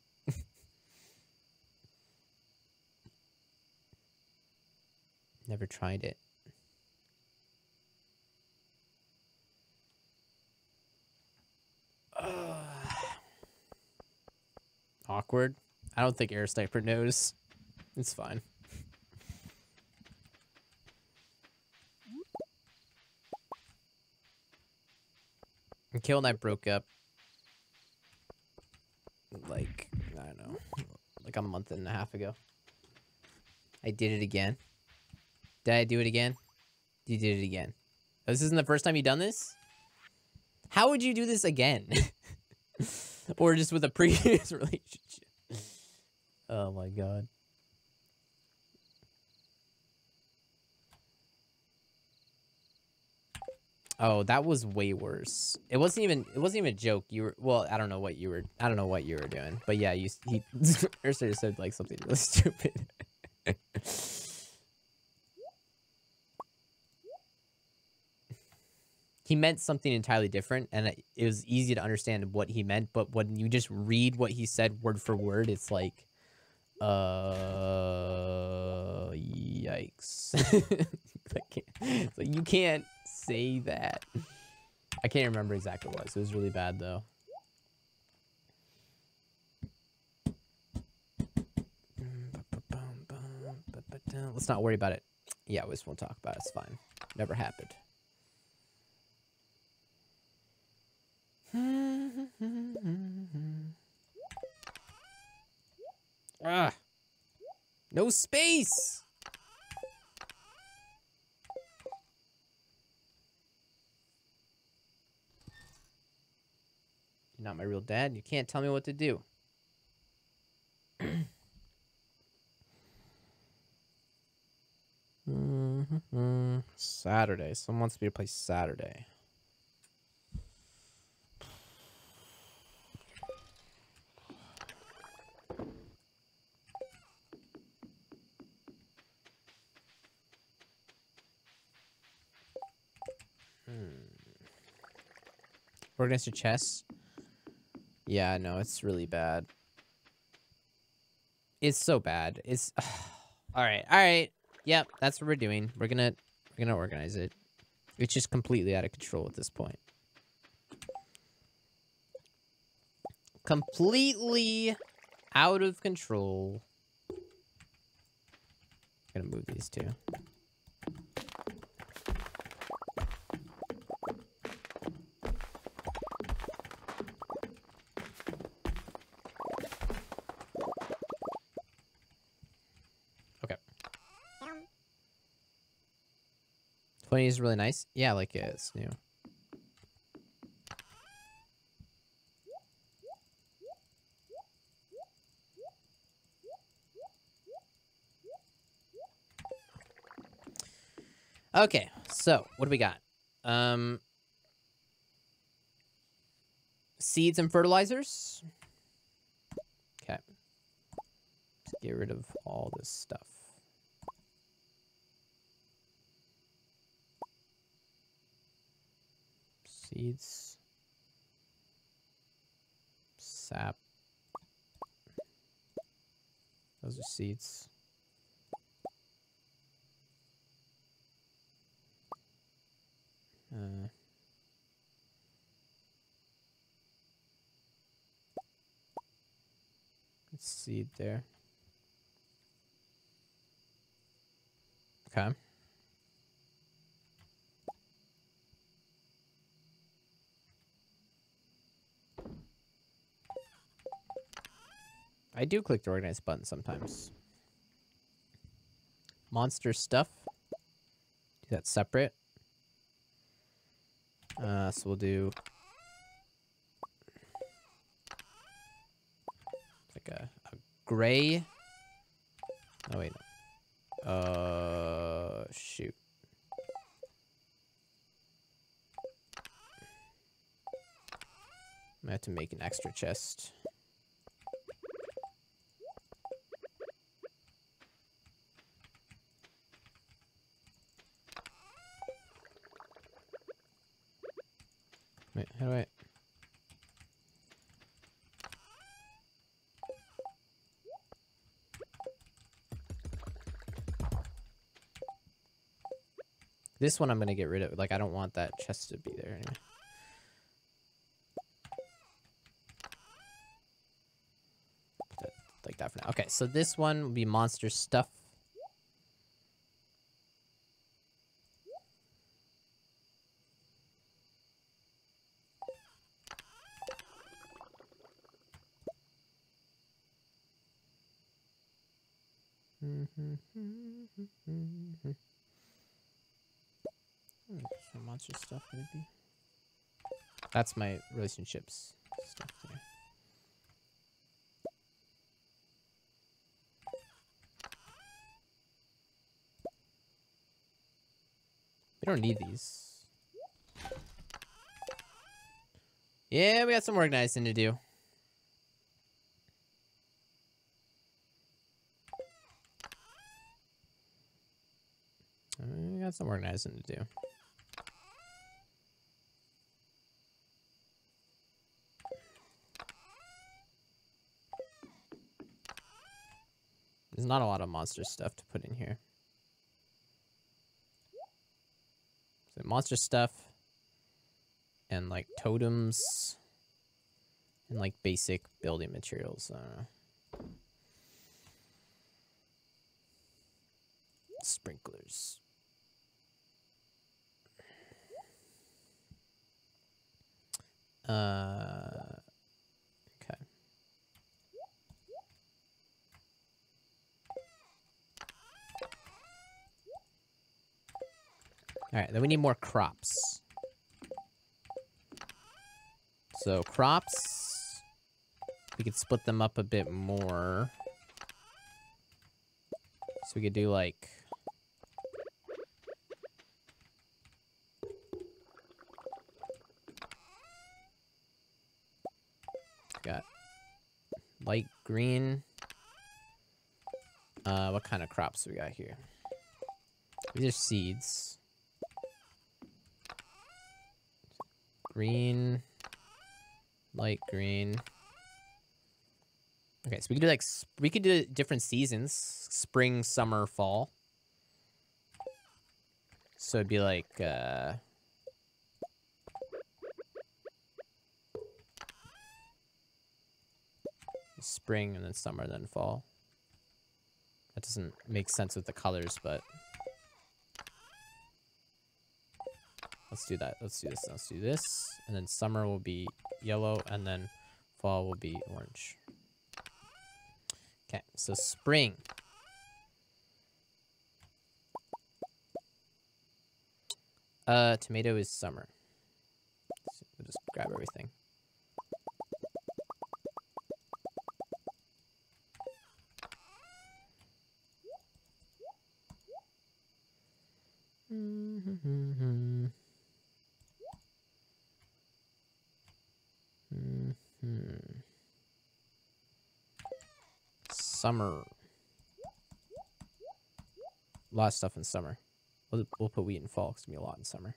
Never tried it. Awkward. I don't think Air Sniper knows. It's fine. And Kale and I broke up like, I don't know, like a month and a half ago. I did it again. Did I do it again? You did it again. Oh, this isn't the first time you've done this? How would you do this again? Or just with a previous relationship? Oh my god. Oh, that was way worse. It wasn't even a joke. You were, well, I don't know what you were doing. But yeah, he Ursa said like something really stupid. He meant something entirely different, and it was easy to understand what he meant, but when you just read what he said word for word, it's like, yikes. It's like, you can't say that. I can't remember exactly what it was. It was really bad, though. Let's not worry about it. Yeah, we just won't talk about it. It's fine. Never happened. Ah, no space. You're not my real dad. You can't tell me what to do. Saturday. Someone wants me to play Saturday. Organize your chess. Yeah, no, it's really bad. It's so bad. It's all right. All right. Yep, that's what we're doing. We're gonna organize it. It's just completely out of control at this point. Completely out of control. I'm gonna move these two. Okay. 20 is really nice. Yeah, like it's new. Okay, so what do we got? Seeds and fertilizers. Okay. Let's get rid of all this stuff. Seeds. Sap. Those are seeds. Seed there. Okay. I do click the organize button sometimes. Monster stuff. Do that separate. So we'll do like a gray. Oh wait. Shoot. I have to make an extra chest. Wait, how do I? This one I'm gonna get rid of. Like, I don't want that chest to be there anyway. Put that like that for now. Okay, so this one will be monster stuff. Some monster stuff, maybe. That's my relationships stuff there. We don't need these. Yeah, we got some organizing to do. We got some organizing to do. There's not a lot of monster stuff to put in here. So monster stuff and like totems and like basic building materials. I don't know. Sprinklers. Okay. All right, then we need more crops. So crops, we could split them up a bit more. So we could do like got light green. What kind of crops we got here? These are seeds. Green, light green. Okay, so we could do like we could do different seasons: spring, summer, fall. So it'd be like spring and then summer, then fall. That doesn't make sense with the colors, but let's do that. Let's do this. Let's do this. And then summer will be yellow, and then fall will be orange. Okay, so spring. Tomato is summer. So we'll just grab everything. Summer. A lot of stuff in summer. We'll put wheat in fall. It's gonna be a lot in summer.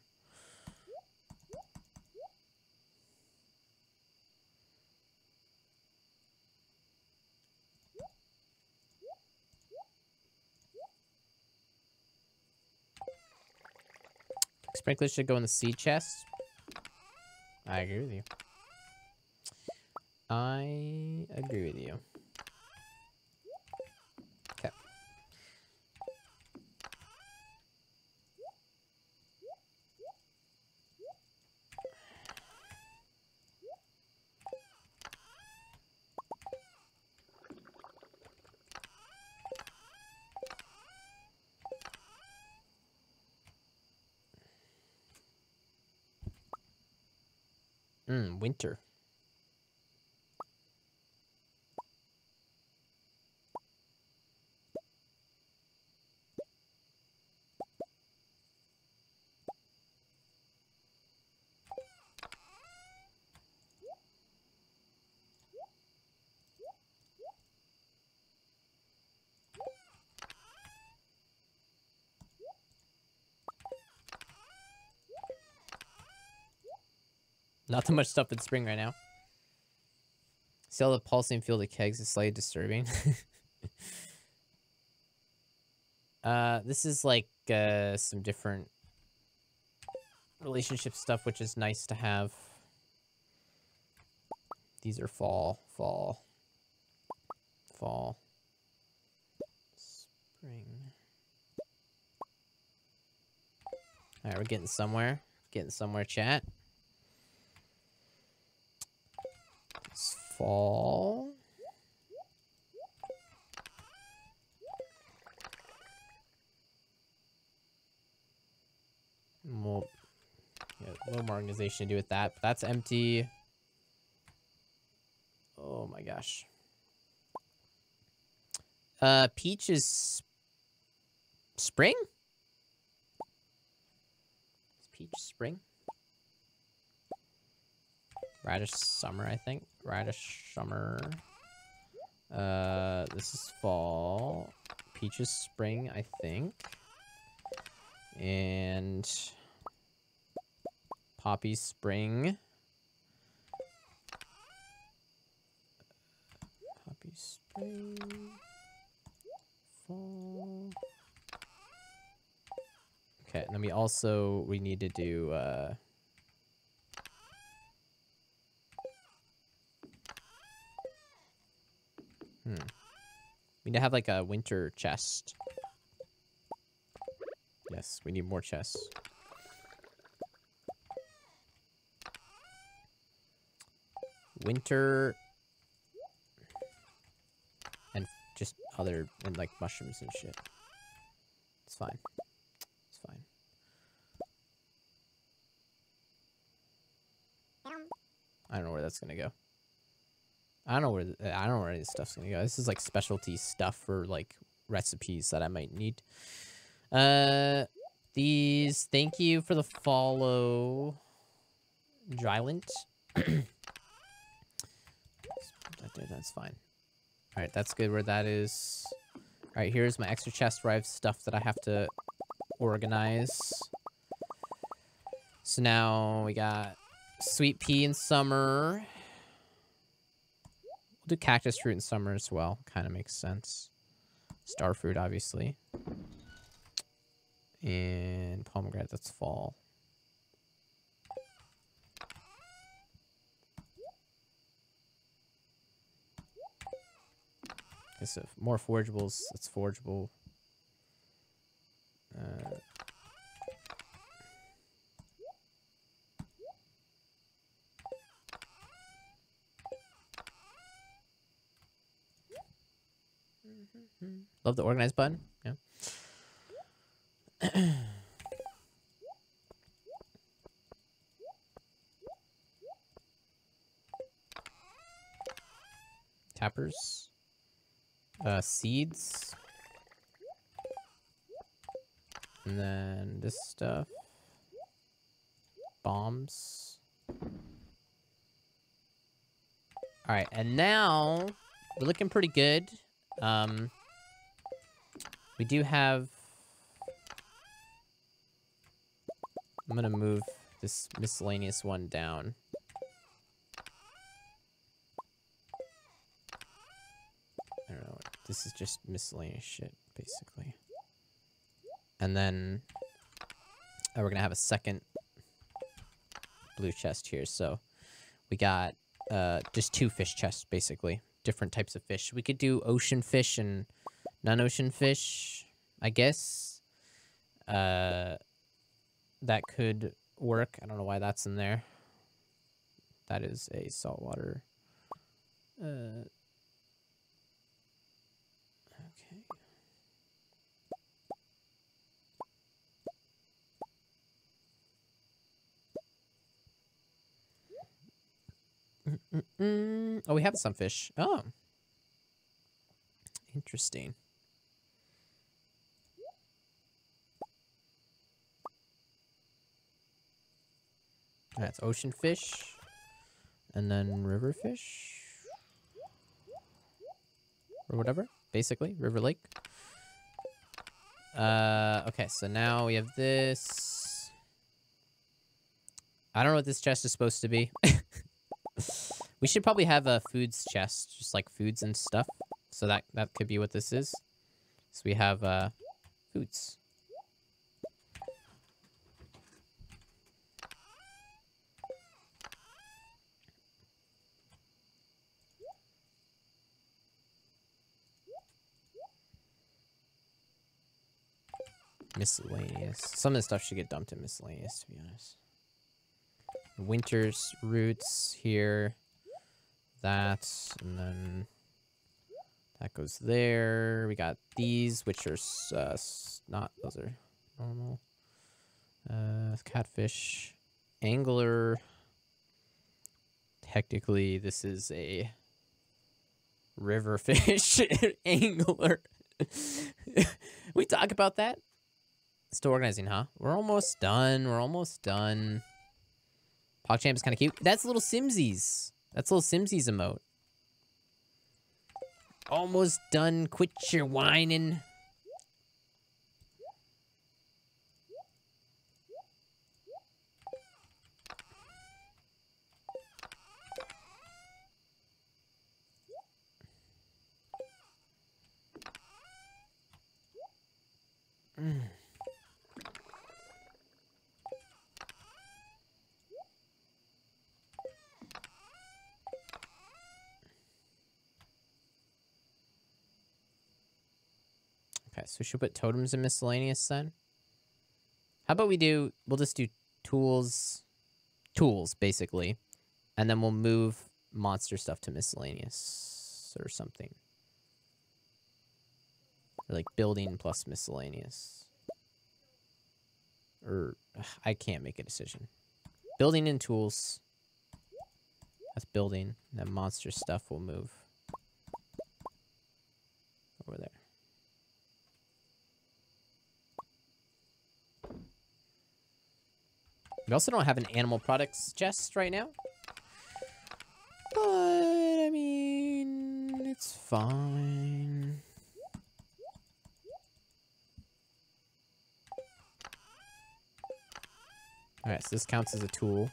Sprinklers should go in the seed chest. I agree with you. I agree with you. Okay. Winter. Not too much stuff in spring right now. See all the pulsing field of kegs is slightly disturbing. This is like some different relationship stuff, which is nice to have. These are fall, spring. All right, we're getting somewhere. Chat. It's fall. Well, yeah, a little more organization to do with that, but that's empty. Oh my gosh. Peach is spring? Is peach spring? Radish summer, I think. Radish summer. This is fall. Peach is spring, I think. And poppy spring. Poppy spring. Fall. Okay, and then we need to do we need to have like a winter chest. Yes, we need more chests. Winter and just other and like mushrooms and shit. It's fine. It's fine. I don't know where that's gonna go. I don't know where any stuff's gonna go. This is like specialty stuff for like recipes that I might need. These, thank you for the follow, Drylent. That's fine. All right, that's good where that is. All right, here's my extra chest where I have stuff that I have to organize. So now we got sweet pea in summer. We'll do cactus fruit in summer as well. Kind of makes sense. Star fruit, obviously. And pomegranate, that's fall. Okay, so more forageables, that's forageable. Love the organize button. Yeah. Tappers. Seeds. And then this stuff. Bombs. Alright, and now we're looking pretty good. We do have... I'm gonna move this miscellaneous one down. I don't know. This is just miscellaneous shit, basically. And then we're gonna have a second blue chest here. So we got just 2 fish chests, basically. Different types of fish. We could do ocean fish and non-ocean fish, I guess. That could work. I don't know why that's in there. That is a saltwater. Okay. Oh, we have some fish. Oh. Interesting. That's ocean fish. And then river fish. Or whatever. Basically, river lake. Okay, so now we have this. I don't know what this chest is supposed to be. We should probably have a foods chest, just like foods and stuff. So that could be what this is. So we have foods. Miscellaneous. Some of the stuff should get dumped in miscellaneous, to be honest. Winter's roots here. That, and then that goes there. We got these, which are not, those are normal. Catfish. Angler. Technically, this is a river fish angler. We talk about that? Still organizing, huh? We're almost done. We're almost done. PogChamp is kind of cute. That's little Simsies. That's little Simsies emote. Almost done. Quit your whining. Okay, so we should put totems in miscellaneous then. How about we'll just do tools, basically. And then we'll move monster stuff to miscellaneous or something. Or like building plus miscellaneous. Or, I can't make a decision. Building and tools. That's building. Then monster stuff will move over there. We also don't have an animal products chest right now. But, I mean, it's fine. Alright, so this counts as a tool.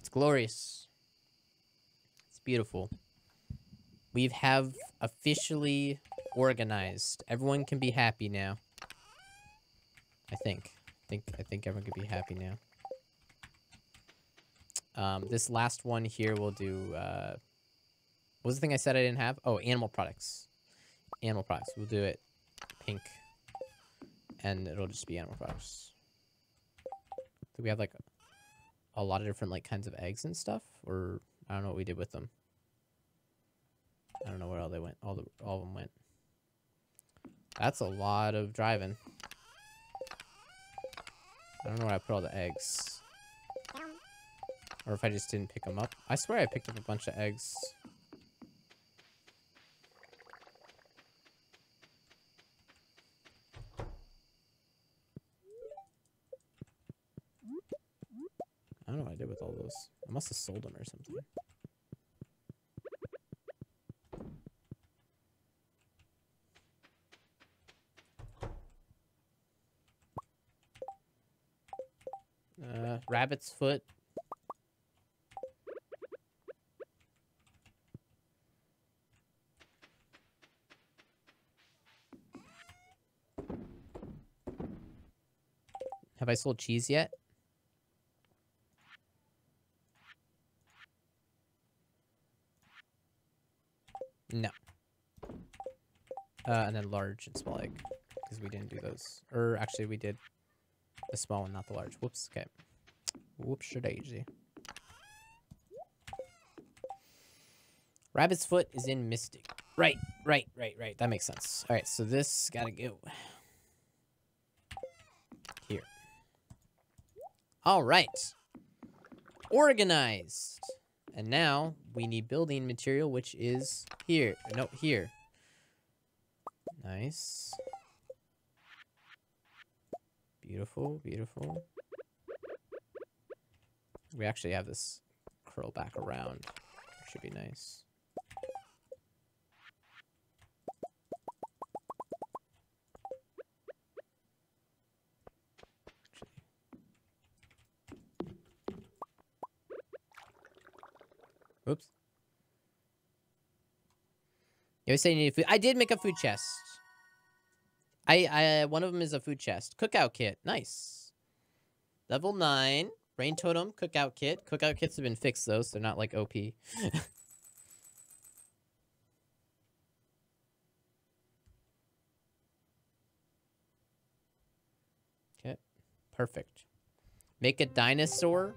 It's glorious. It's beautiful. We have officially organized. Everyone can be happy now. I think everyone can be happy now. This last one here we'll do, what was the thing I said I didn't have? Oh, animal products. Animal products. We'll do it pink. And it'll just be animal products. We have like a lot of different like kinds of eggs and stuff, or I don't know what we did with them. I don't know where all they went. All of them went. That's a lot of driving. I don't know where I put all the eggs. Or if I just didn't pick them up. I swear I picked up a bunch of eggs. I don't know what I did with all those. I must have sold them or something. Rabbit's foot. Have I sold cheese yet? No. And then large and small egg. Because we didn't do those. Or actually we did the small one, not the large. Whoops. Okay. Whoops-a-daisy. Rabbit's foot is in Mystic. Right. That makes sense. Alright, so this gotta go here. Alright. Organized. And now we need building material, which is here. No, here. Nice. Beautiful, beautiful. We actually have this curl back around. Should be nice. Oops. You always say you need food. I did make a food chest. One of them is a food chest. Cookout kit. Nice. Level 9. Rain totem. Cookout kit. Cookout kits have been fixed, though, so they're not, like, OP. Perfect. Make a dinosaur